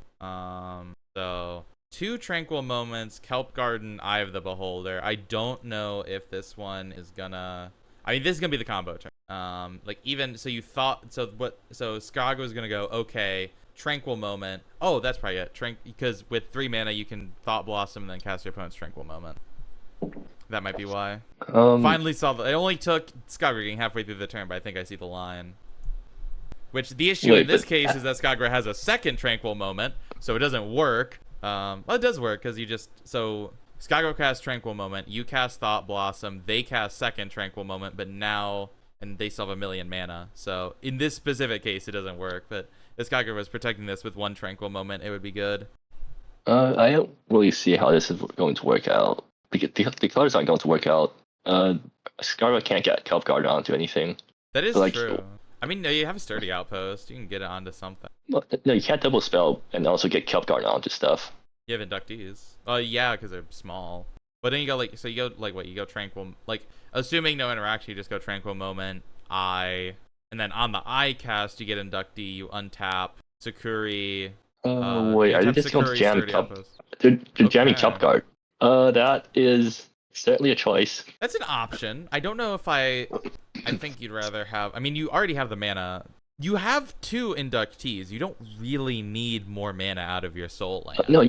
So 2 Tranquil Moments, Kelp Garden, Eye of the Beholder. I don't know if this one is gonna... I mean, this is gonna be the combo turn. Like even so you thought so Skagra was gonna go, okay, Tranquil Moment. Oh, that's probably it. Because with 3 mana you can Thought Blossom and then cast your opponent's Tranquil Moment. That might be why. Finally saw it only took Skagra getting halfway through the turn, but I think I see the line. Which the issue in this case is that Skagra has a second Tranquil Moment, so it doesn't work. Well, it does work because you just Skagra casts Tranquil Moment, you cast Thought Blossom, they cast second Tranquil Moment, but now and they still have 1,000,000 mana. So in this specific case, it doesn't work. But if Skagra was protecting this with 1 Tranquil Moment, it would be good.
I don't really see how this is going to work out. The colors aren't going to work out. Skagra can't get Kelp Guard onto anything.
That is true. I mean, no, you have a Sturdy Outpost. You can get it onto something.
Well, no, you can't double spell and also get Kelp Guard onto stuff.
You have Inductees. Oh, yeah, because they're small. But then you go you go Tranquil, assuming no interaction, you just go Tranquil Moment, and then on the Eye cast, you get Inductee, you untap, Sakuri.
Wait, are they just going to jam Kelp? They're jamming Kelp Guard. That is certainly a choice.
That's an option. I don't know if I think you'd rather have. I mean, you already have the mana. You have 2 Inductees. You don't really need more mana out of your Soul Land.
No,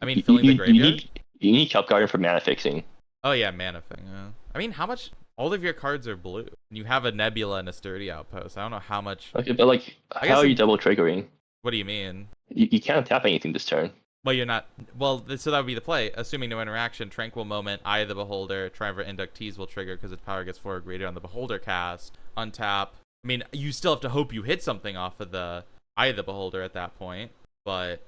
I mean, filling the graveyard.
You need Kelp Guard for mana fixing.
Oh yeah, mana thing. Yeah. I mean, how much? All of your cards are blue. You have a Nebula and a Sturdy Outpost. I don't know how much.
Okay, but how are you double triggering?
What do you mean?
You can't tap anything this turn.
Well, you're not. Well, so that would be the play. Assuming no interaction, Tranquil Moment, Eye of the Beholder, Triumvirate Inductees will trigger because its power gets 4 or greater on the Beholder cast. Untap. I mean, you still have to hope you hit something off of the Eye of the Beholder at that point. But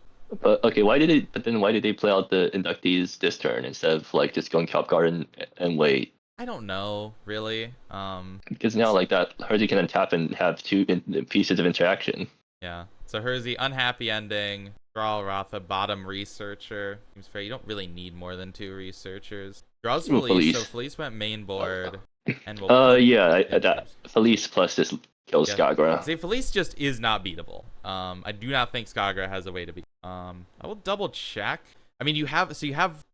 okay, why did they play out the Inductees this turn instead of just going Kelp Guard and wait?
I don't know, really.
Because now that Herzi can untap and have 2 pieces of interaction.
Yeah. So Herzi, unhappy ending. Draw Ratha, bottom Researcher. Seems fair. You don't really need more than 2 Researchers. Draws Felice. So Felice went main board. And
that Felice plus this kills Skagra.
See, Felice just is not beatable. I do not think Skagra has a way to beat. I will double check. I mean,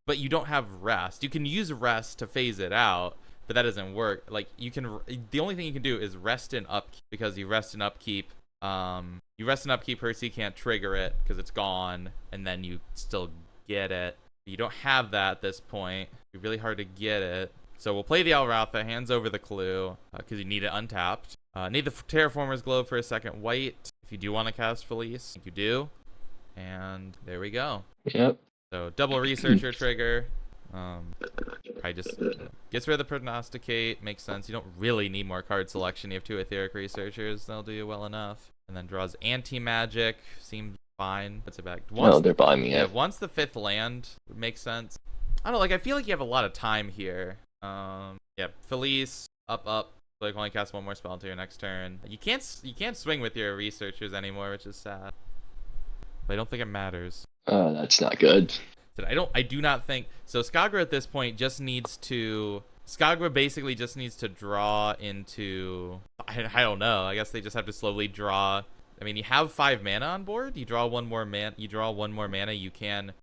but you don't have Rest. You can use Rest to phase it out, but that doesn't work. The only thing you can do is Rest and Upkeep, because you Rest and Upkeep. Herzi can't trigger it because it's gone, and then you still get it. You don't have that at this point. It'd be really hard to get it. So we'll play the Alratha, hands over the Clue, because you need it untapped. Need the Terraformer's Globe for a second white, if you do want to cast Felice. I think you do. And there we go.
Yep.
So double Researcher trigger. Probably just gets rid of the Prognosticate. Makes sense. You don't really need more card selection. You have 2 Etheric Researchers. They'll do you well enough. And then draws Anti-Magic. Seems fine. Puts it back.
They're buying me.
Yeah, once the 5th land would make sense. I don't know. I feel like you have a lot of time here. Yeah, Felice, up. So only cast 1 more spell until your next turn. You can't swing with your Researchers anymore, which is sad. But I don't think it matters.
That's not good.
I do not think so. Skagra at this point just needs to. Skagra basically just needs to draw into. I don't know. I guess they just have to slowly draw. I mean, you have 5 mana on board. You draw 1 more mana. You can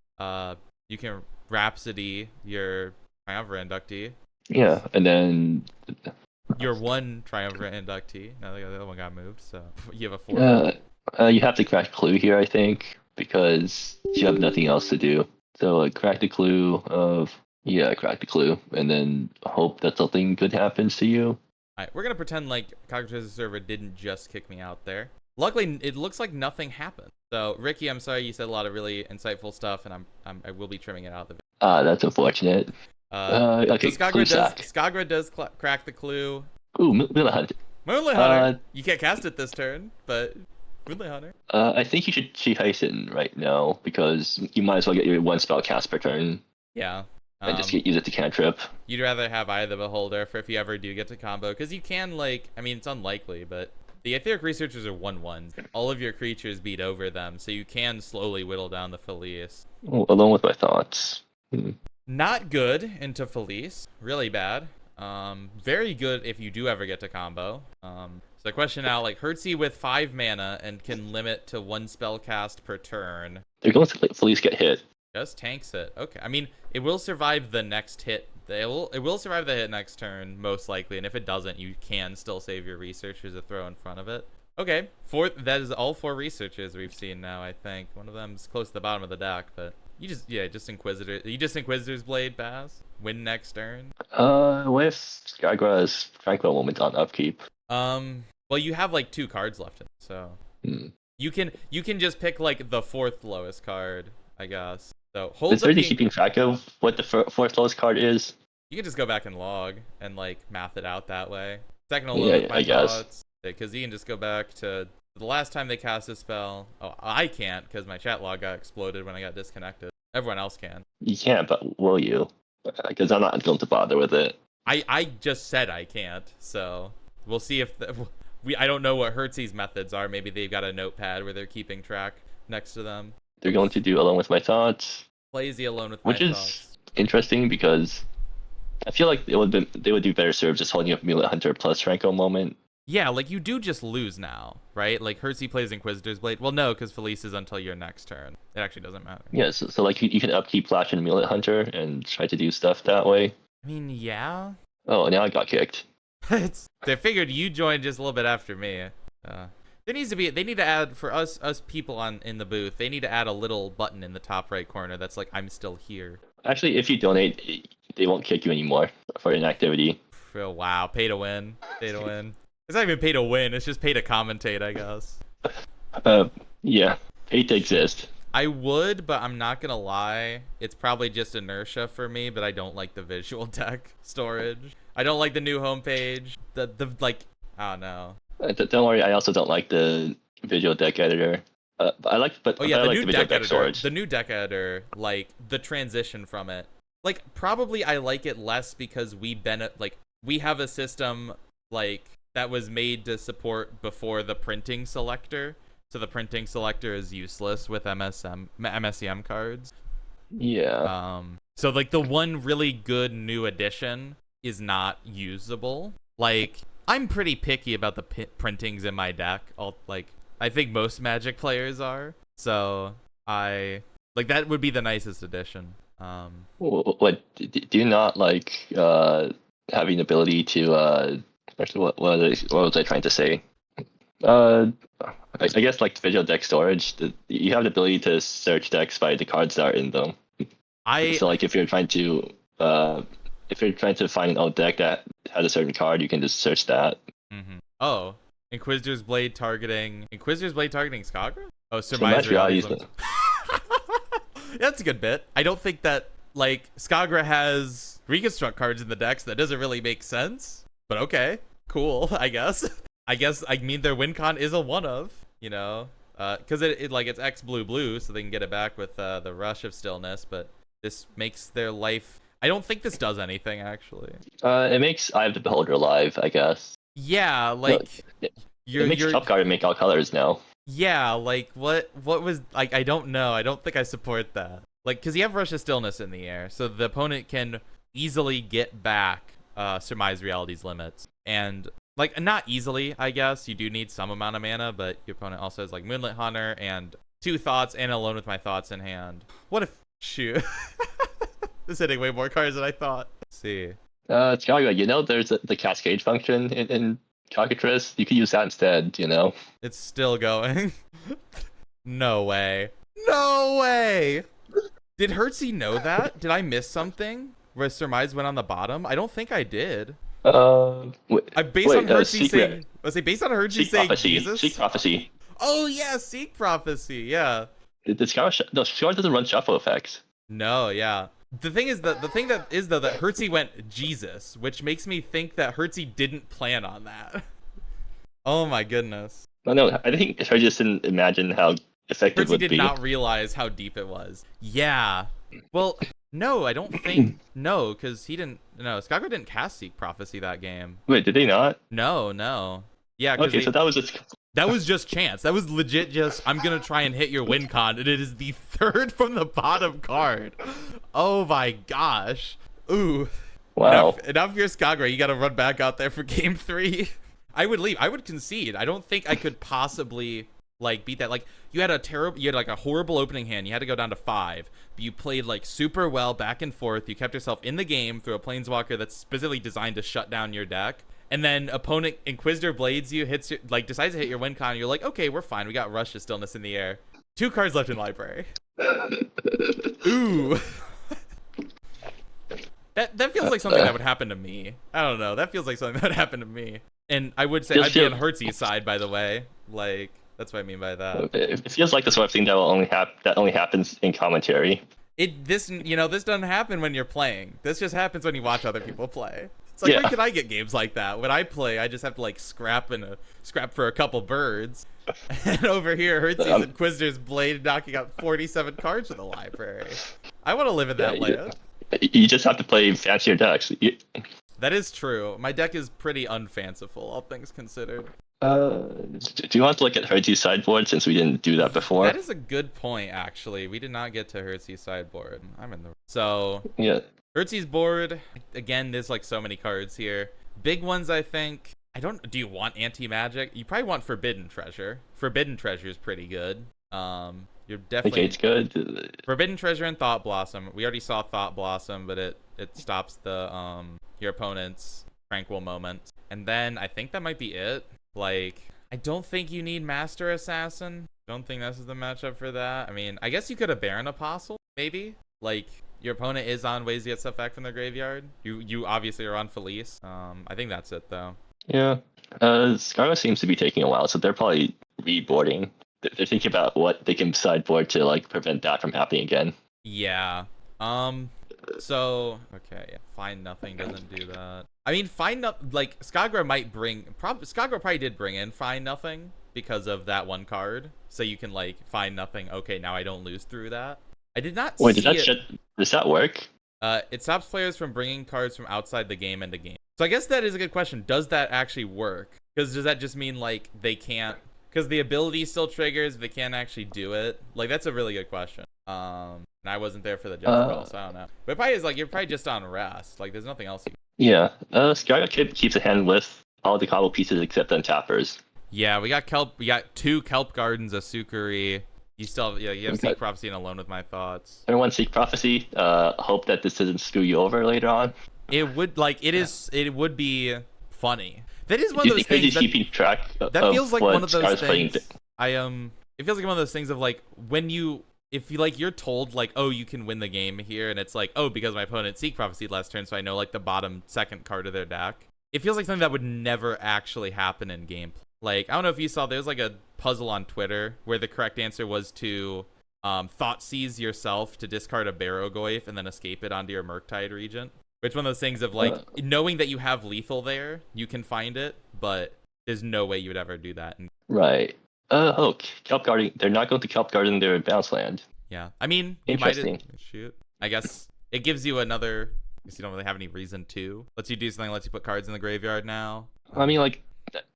Rhapsody your Triumvirate Inductee.
Yeah, and then
your 1 Triumvirate Inductee. Now the other one got moved, so you have a 4.
You have to crack Clue here, I think, because you have nothing else to do. So crack the Clue crack the Clue, and then hope that something good happens to you.
Alright, we're gonna pretend like Cognitive Server didn't just kick me out there. Luckily, it looks like nothing happened. So Ricky, I'm sorry, you said a lot of really insightful stuff, and I will be trimming it out of the video.
That's unfortunate. Okay,
so Skagra does crack the Clue.
Ooh, Moonlit Hunter.
Moonlit Hunter. You can't cast it this turn, but Moonlit Hunter.
I think you should Chief Hasten right now, because you might as well get your 1 spell cast per turn.
Yeah.
And just use it to cantrip.
You'd rather have Eye of the Beholder for if you ever do get to combo, because you can I mean, it's unlikely, but the Etheric Researchers are 1/1s. All of your creatures beat over them, so you can slowly whittle down the Felice.
Along with my thoughts.
Not good into Felice. Really bad. Very good if you do ever get to combo. So the question now, Herzi with 5 mana and can limit to 1 spell cast per turn.
They're going to let Felice get hit.
Just tanks it. Okay. I mean, it will survive the next hit It will survive the hit next turn, most likely, and if it doesn't, you can still save your researchers to throw in front of it. Okay, that is all 4 researchers we've seen now, I think. One of them's close to the bottom of the deck, but just Inquisitor's Blade pass. Win next turn.
With Skagra's Tranquil Moment on upkeep.
Well, you have like 2 cards left in, so you can just pick like the 4th lowest card, I guess. So hold.
Is already keeping track of what the 4th lowest card is?
You can just go back and log and like math it out that way. Second alone with my thoughts, because you can just go back to the last time they cast a spell. Oh, I can't because my chat log got exploded when I got disconnected. Everyone else can.
You can't, but will you? Because I'm not going to bother with it.
I just said I can't, so we'll see if I don't know what Herzi's methods are. Maybe they've got a notepad where they're keeping track next to them.
They're going to do Alone with My Thoughts.
Lazy Alone with My Thoughts.
Which is interesting because I feel like they would do better served just holding up Moonlit Hunter plus Franco Moment.
Yeah, like you do just lose now, right? Like Herzi plays Inquisitor's Blade. Well, no, because Felice is until your next turn. It actually doesn't matter.
Yeah, so like you can upkeep Flash and Moonlit Hunter and try to do stuff that way.
I mean, yeah.
Oh, now I got kicked.
They figured you joined just a little bit after me. They need to add for us people in the booth. They need to add a little button in the top right corner that's like I'm still here.
Actually, if you donate, they won't kick you anymore for inactivity.
Oh, wow, pay to win. Pay to win. It's not even pay to win. It's just pay to commentate, I guess.
Yeah, pay to exist.
I would, but I'm not gonna lie. It's probably just inertia for me, but I don't like the visual deck storage. I don't like the new homepage. The like, I don't know.
Don't worry, I also don't like the visual deck editor. I like the visual deck storage.
The new deck editor, like the transition from it, like probably I like it less because we have a system like that was made to support before the printing selector. So the printing selector is useless with MSEM cards.
Yeah.
So like the one really good new addition is not usable. Like I'm pretty picky about the printings in my deck. I think most Magic players are. So that would be the nicest addition.
What do you not like having the ability to actually what was I trying to say? I guess like visual deck storage, you have the ability to search decks by the cards that are in them. So like if you're trying to find an old deck that has a certain card, you can just search that.
Mm-hmm. Oh, Inquisitor's Blade targeting Skagra? Oh, Surmise
Reality.
That's a good bit. I don't think that like Skagra has reconstruct cards in the decks. That doesn't really make sense. But okay, cool. I guess their win con is a one of, because it's X blue, so they can get it back with the Rush of Stillness. But this makes their life. I don't think this does anything actually.
It makes Eye of the Beholder alive, I guess.
Yeah, like
it makes Tough Guard make all colors now.
Yeah, like what was like? I don't know. I don't think I support that. Like, because you have Rush of Stillness in the air, so the opponent can easily get back Surmise Reality's limits, and like not easily, I guess. You do need some amount of mana, but your opponent also has like Moonlit Hunter and 2 Thoughts and Alone with My Thoughts in hand. What if shoot? This is hitting way more cards than I thought. Let's see.
Skagra, there's the Cascade function in Cockatrice. You could use that instead,
It's still going. No way. No way! Did Herzi know that? Did I miss something? Where Surmise went on the bottom? I don't think I did.
Based on
Herzi saying... Was it based on Herzi saying Jesus?
Seek Prophecy.
Oh, yeah, Seek Prophecy, yeah.
Skagra doesn't run shuffle effects.
No, yeah. The thing that Herzi went Jesus, which makes me think that Herzi didn't plan on that. Oh my goodness.
No, I think Herzi just didn't imagine how effective it would be.
Herzi did not realize how deep it was. Yeah. Well, no, I don't think no, because Skagra didn't cast Seek Prophecy that game.
Wait, did they not?
No. Yeah.
Okay, so that was just.
That was just chance. That was legit just, I'm going to try and hit your win con, and it is the 3rd from the bottom card. Oh my gosh. Ooh.
Wow.
Enough if you're Skagra, you got to run back out there for game 3. I would leave. I would concede. I don't think I could possibly, like beat that. Like you had like a horrible opening hand. You had to go down to 5. But you played like super well back and forth. You kept yourself in the game through a planeswalker that's specifically designed to shut down your deck. And then opponent Inquisitor blades you, hits your, like decides to hit your win con. You're like, okay, we're fine. We got Rush to Stillness in the air. 2 cards left in library. Ooh. That feels like something that would happen to me. I don't know. That feels like something that would happen to me. And I would say I'd be on Herzi's side, by the way. Like, that's what I mean by that.
It feels like the sort of thing that only happens in commentary.
This doesn't happen when you're playing. This just happens when you watch other people play. It's like, when can I get games like that? When I play, I just have to like scrap for a couple birds. And over here, Herzi's Inquisitor's blade knocking out 47 cards from the library. I want to live in that land.
You just have to play fancier decks.
That is true. My deck is pretty unfanciful, all things considered.
Do you want to look at Herzi's sideboard since we didn't do that before?
That is a good point, actually. We did not get to Herzi's sideboard. I'm in the... So,
yeah.
Herzi's board, again, there's like so many cards here. Big ones, I think. Do you want anti-magic? You probably want Forbidden Treasure. Forbidden Treasure is pretty good. You're definitely...
Okay, it's good.
Forbidden Treasure and Thought Blossom. We already saw Thought Blossom, but it stops the your opponent's Tranquil Moment. And then I think that might be it. Like, I don't think you need Master Assassin. Don't think this is the matchup for that. I mean, I guess you could have Baron Apostle, maybe. Like, your opponent is on ways to get stuff back from their graveyard. You obviously are on Felice. I think that's it, though.
Yeah. Skagra seems to be taking a while, so they're probably reboarding. They're thinking about what they can sideboard to like prevent that from happening again.
Yeah. So okay, yeah. Find Nothing doesn't do that. I mean, like Skagra might bring. Skagra probably did bring in Find Nothing because of that one card. So you can like Find Nothing. Okay, now I don't lose through that. I did not.
Wait,
see
does that work?
It stops players from bringing cards from outside the game into game. So I guess that is a good question. Does that actually work? Because does that just mean like they can't? Because the ability still triggers, they can't actually do it. Like, that's a really good question. And I wasn't there for the judge call, so I don't know. But it probably is like you're probably just on rest. Like, there's nothing else.
Yeah. Skagra keeps a hand with all the combo pieces except untappers.
Yeah, we got Kelp. We got 2 Kelp Gardens, a Sukuri. You still have, you have Seek Prophecy and Alone with My Thoughts.
Everyone Seek Prophecy. Hope that this doesn't screw you over later on.
It would it would be funny. That is one of those things.
Keeping track
that feels like one of those things. It feels like one of those things of like when if you're told like, oh, you can win the game here, and it's like, oh, because my opponent Seek Prophecy last turn, so I know like the bottom second card of their deck. It feels like something that would never actually happen in gameplay. Like, I don't know if you saw, there's like a puzzle on Twitter where the correct answer was to thought seize yourself to discard a Barrow-goyf and then escape it onto your Murktide Regent. Which one of those things of like knowing that you have lethal there, you can find it, but there's no way you would ever do that.
Right. Kelp Garden. They're not going to Kelp Garden their bounce land.
Yeah. I mean,
interesting.
Shoot. I guess it gives you another. I guess you don't really have any reason to. Lets you do something. Lets you put cards in the graveyard now.
I mean, like,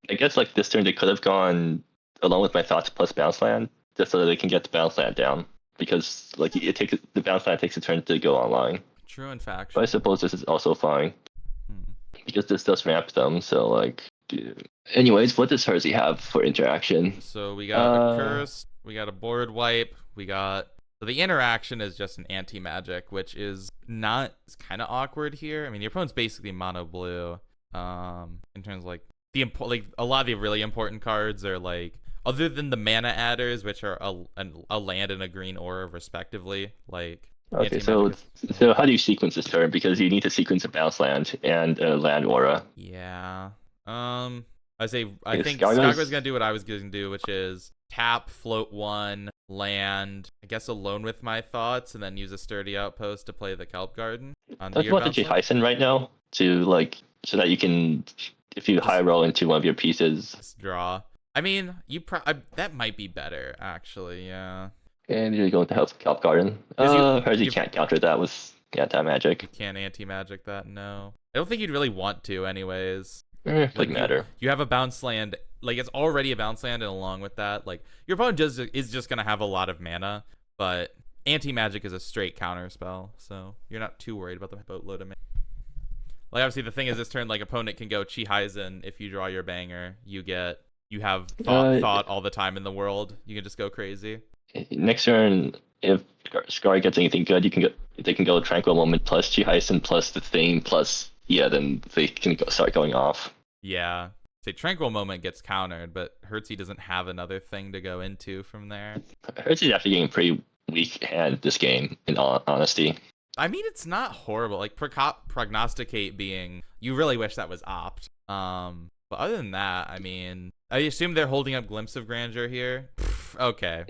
I guess like this turn they could have gone Alone with My Thoughts plus bounce land just so that they can get the bounce land down because like the bounce land takes a turn to go online.
True in fact.
But I suppose this is also fine. Because this does ramp them, so like... Anyways, what does Herzi have for interaction?
So we got a curse, we got a board wipe, So the interaction is just an anti-magic, which is not... It's kind of awkward here. I mean, your opponent's basically mono blue. In terms of like... a lot of the really important cards are like... Other than the mana adders, which are a land and a green aura respectively, like...
Okay, so how do you sequence this turn? Because you need to sequence a bounce land and a land aura.
Yeah. I think Skagra's gonna do what I was gonna do, which is tap, float 1, land, I guess Alone with My Thoughts, and then use a Sturdy Outpost to play the Kelp Garden.
Do you want the Jihison right now to like so that you can, if you high roll into one of your pieces,
just draw. I mean, that might be better actually. Yeah.
And you're going to help Kelp Garden. Herzi can't counter that with anti-magic.
You can't anti-magic that, no. I don't think you'd really want to, anyways.
Doesn't matter.
You have a bounce land, like it's already a bounce land, and along with that, like your opponent is just gonna have a lot of mana, but anti-magic is a straight counter spell, so you're not too worried about the boatload of mana. Like obviously the thing is this turn, like opponent can go Chi Heisen. If you draw your banger, you get You have
Uh,
thought all the time in the world. You can just go crazy.
Next turn, if Scar gets anything good, they can go Tranquil Moment plus Chi Heisen plus the thing plus then they can start going off.
Yeah. Say Tranquil Moment gets countered, but Herzi doesn't have another thing to go into from there.
Herzi is actually getting a pretty weak hand this game, in all honesty.
I mean, it's not horrible. Like prognosticate being, you really wish that was opt. But other than that, I mean, I assume they're holding up Glimpse of Grandeur here. Okay.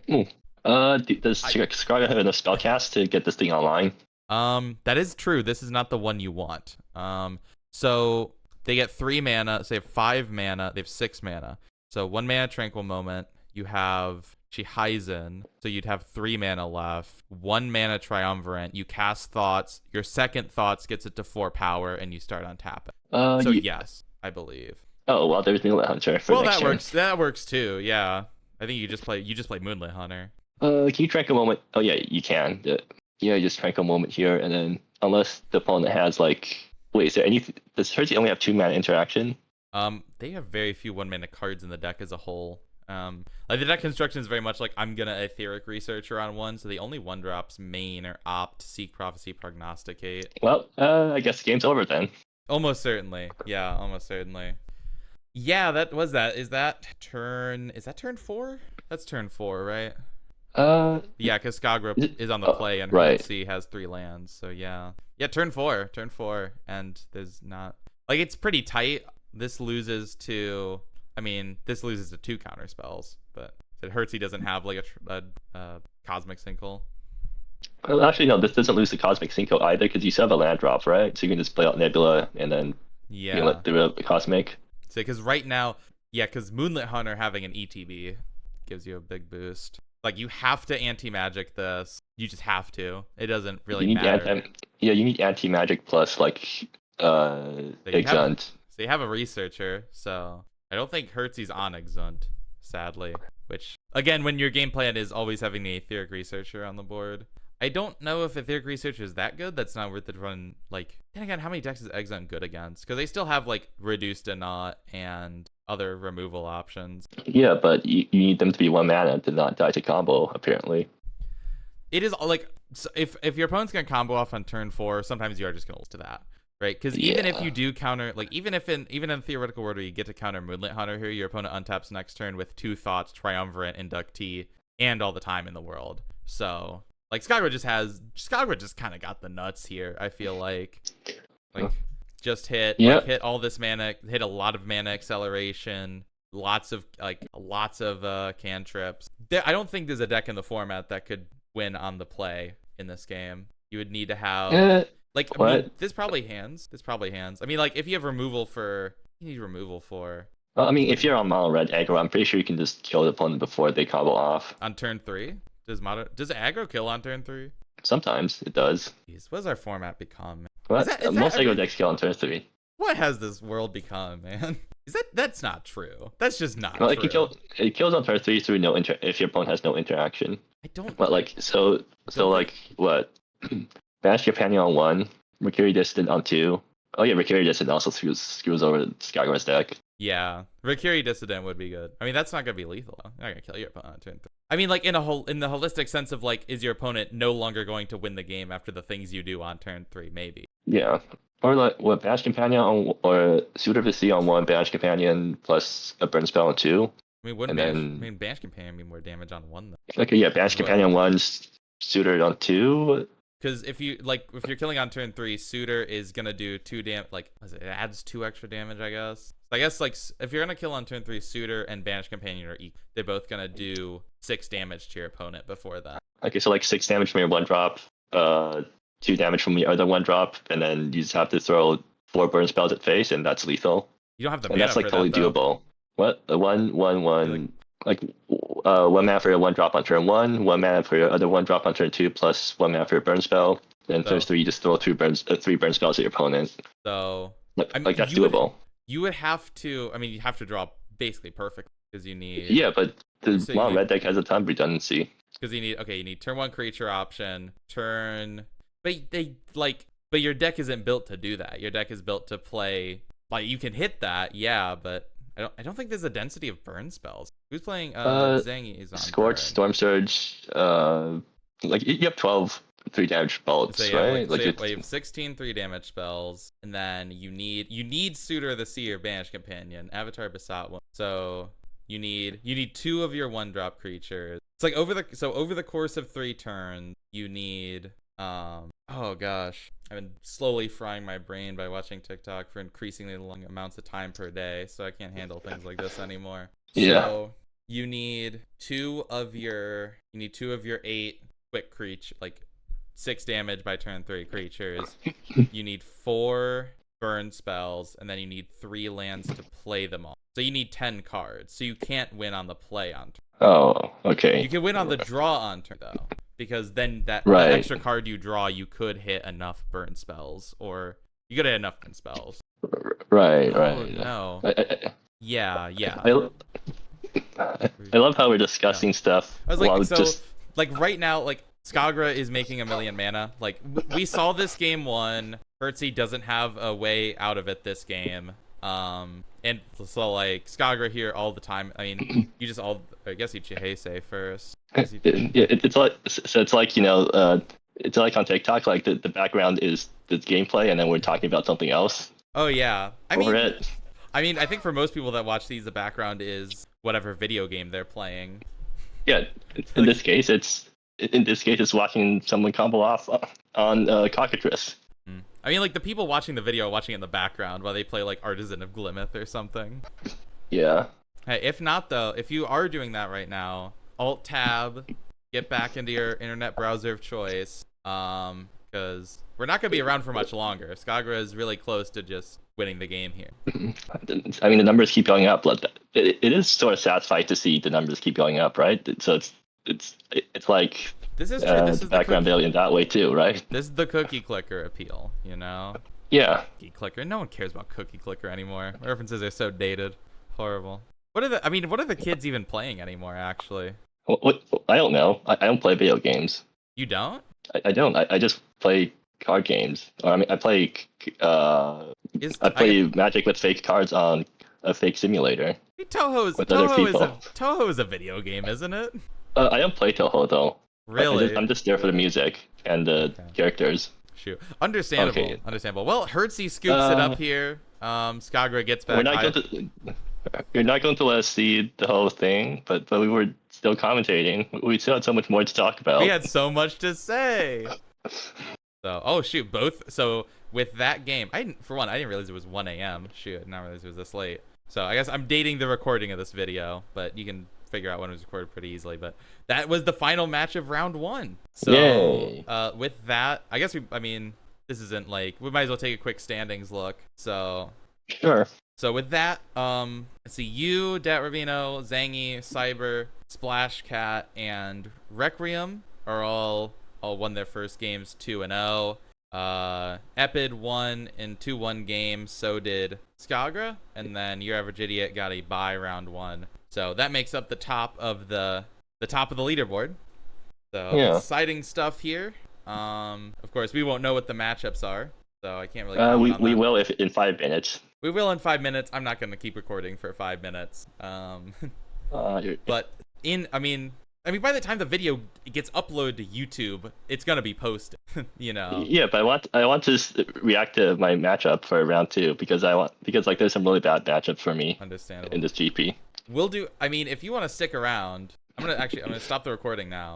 Does Skagra have enough spellcast to get this thing online?
That is true. This is not the one you want. So they get 3 mana. So they have 5 mana. They have 6 mana. So 1 mana Tranquil Moment. You have Heisen. So you'd have 3 mana left. 1 mana Triumvirate. You cast Thoughts. Your second Thoughts gets it to 4 power, and you start on tap it. So yes, I believe.
Oh well, there's Moonlit Hunter for next turn.
That works too. Yeah, I think you just play Moonlit Hunter.
Can you Tranquil Moment? Oh yeah, you can. Yeah, just Tranquil Moment here, and then unless the opponent has like, wait, is there any? Does Herzi only have 2 mana interaction?
They have very few 1 mana cards in the deck as a whole. Like the deck construction is very much like I'm gonna Etheric Researcher on 1, so the only 1-drops main are Opt, Seek Prophecy, Prognosticate.
Well, I guess the game's over then.
Almost certainly. Yeah, almost certainly. Yeah, that was that. Is that turn 4? That's turn 4, right? Yeah, because Skagra is on the play and Herzi has 3 lands, so yeah. Yeah, turn 4, and there's not like it's pretty tight. This loses to 2 counter spells, but Herzi doesn't have like a Cosmic Sinkhole.
Well, actually, no, this doesn't lose the Cosmic Sinkhole either because you still have a land drop, right? So you can just play out Nebula and then let the Cosmic.
So because right now, because Moonlit Hunter having an ETB gives you a big boost. Like you have to anti-magic this. You just have to. It doesn't really matter.
You need anti-magic plus like Exunt.
So you have a Researcher, so I don't think Herzi's on Exunt, sadly. Which again, when your game plan is always having the Etheric Researcher on the board. I don't know if Etheric Researcher is that good. That's not worth it to run. Like, then again, how many decks is Exunt good against? Because they still have like Reduced to Not and other removal options.
Yeah, but you need them to be 1 mana to not die to combo, apparently.
It is like, if your opponent's gonna combo off on turn 4, sometimes you are just gonna lose to that, right? Because even if you do counter, like even in theoretical world where you get to counter Moonlit Hunter here, your opponent untaps next turn with 2 Thoughts, Triumvirate, Inductee, and all the time in the world. So like Skagra just kind of got the nuts here. I feel like just hit all this mana, hit a lot of mana acceleration, lots of cantrips. I don't think there's a deck in the format that could win on the play in this game. You would need to have there's probably hands. I mean, like if you have removal for, you need removal for.
Well, I mean, if you're on mono red aggro, I'm pretty sure you can just kill the opponent before they combo off.
On turn 3? Does aggro kill on turn 3?
Sometimes it does.
Jeez, what does our format become?
What? Most aggro decks kill on turn 3.
What has this world become, man? That's not true. That's just not
true. It kills on turn 3 through if your opponent has no interaction.
I don't.
But like so like what? Bash Companion on 1, Mercury Dissident on 2. Oh yeah, Mercury Dissident also screws over Skagra's deck.
Yeah, Mercury Dissident would be good. I mean, that's not gonna be lethal. You're not gonna kill your opponent on turn 3. I mean, like in the holistic sense of like, is your opponent no longer going to win the game after the things you do on turn 3? Maybe.
Yeah, or like what, Bash Companion or Suitor of the Sea on 1, Bash Companion plus a burn spell on 2.
I mean, Bash Companion be more damage on 1 though.
Okay, yeah, Bash Companion 1, Suitor on 2.
Because if you're killing on turn 3, Suitor is gonna do 2 damage. Like, it adds 2 extra damage, I guess. I guess like if you're gonna kill on turn 3, Suitor and Banished Companion are equal. They're both gonna do 6 damage to your opponent before that.
Okay, so like 6 damage from your 1-drop, 2 damage from your other 1-drop, and then you just have to throw 4 burn spells at face, and that's lethal.
You don't have the
mana.
And
that's like
for
totally
that,
doable. What? 1/1/1. Like 1 mana for your 1-drop on turn 1, 1 mana for your other 1-drop on turn 2, plus 1 mana for your burn spell. Then turn 3, you just throw 3 burn spells at your opponent.
So
like that's doable.
You would have to. I mean, you have to draw basically perfect because you need.
Yeah, but the red deck has a ton of redundancy.
Because you need turn 1 creature option, but your deck isn't built to do that. Your deck is built to play, like you can hit that, yeah, but I don't think there's a density of burn spells. Who's playing? Zangi is on
Scorch,
burn.
Storm Surge. Like you have 12 3 damage bolts,
So you have
right?
you have 16 3 damage spells, and then you need Suitor of the Sea or Banished Companion. Avatar besought one. So you need 2 of your 1-drop creatures. It's like over the course of 3 turns, you need oh gosh. I've been slowly frying my brain by watching TikTok for increasingly long amounts of time per day, so I can't handle things like this anymore.
Yeah.
So you need 2 of your 8 quick creature, like 6 damage by turn 3 creatures. You need 4 burn spells, and then you need 3 lands to play them all. So you need 10 cards. So you can't win on the play on turn.
Oh, okay.
You can win on the draw on turn though, because then the extra card you draw, you could hit enough burn spells, or you could hit enough burn spells.
Right.
No. Yeah.
I love how we're discussing stuff.
I was like, like right now, like Skagra is making 1,000,000 mana. Like we saw this game 1. Herzi doesn't have a way out of it this game. And so like Skagra here all the time. I mean, I guess you Chihese first.
It's like it's like it's like on TikTok, like the background is the gameplay, and then we're talking about something else.
Oh yeah, I mean, I think for most people that watch these, the background is whatever video game they're playing.
Yeah, in this case, it's watching someone combo off on Cockatrice.
I mean, like the people watching the video are watching it in the background while they play like Artisan of Glimeth or something.
Yeah.
Hey, if not though, if you are doing that right now, Alt Tab, get back into your internet browser of choice, because we're not gonna be around for much longer. Skagra is really close to just winning the game here.
I mean, the numbers keep going up. It is sort of satisfying to see the numbers keep going up, right? So it's like
this is true. This is
background billion that way too, right?
This is the cookie clicker appeal, you know?
Yeah.
Cookie clicker. No one cares about cookie clicker anymore. References are so dated. Horrible. What are the kids even playing anymore, actually?
What? I don't know. I don't play video games.
You don't?
I don't. I just play card games. Or I mean, I play Magic with fake cards on a fake simulator.
Toho is a video game, isn't it?
I don't play Toho though.
Really?
I'm just there for the music and the characters.
Shoot. Understandable.
Okay.
Understandable. Well, Herzi scoops it up here. Skagra gets back.
You're not going to let us see the whole thing, but we were still commentating. We still had so much more to talk about.
We had so much to say. So, So with that game, I didn't realize it was 1 a.m. Shoot, I didn't realize it was this late. So I guess I'm dating the recording of this video, but you can figure out when it was recorded pretty easily. But that was the final match of round 1. So with that, I guess this isn't like, we might as well take a quick standings look. So
sure.
So with that, let's see, you, Dat Ravino, Zangi, Cyber, Splash Cat, and Requiem are all won their first games 2-0. Epid won in 2-1 games, so did Skagra, and then Your Average Idiot got a bye round 1. So that makes up the top of the leaderboard. So
yeah.
Exciting stuff here. Of course, we won't know what the matchups are, so I can't really.
We will if in 5 minutes.
We will in 5 minutes. I'm not going to keep recording for 5 minutes. But by the time the video gets uploaded to YouTube, it's going to be posted, you know.
Yeah, but I want to react to my matchup for round 2 because there's some really bad matchups for me.
Understandable.
In this GP.
We'll do. If you want to stick around, I'm gonna stop the recording now.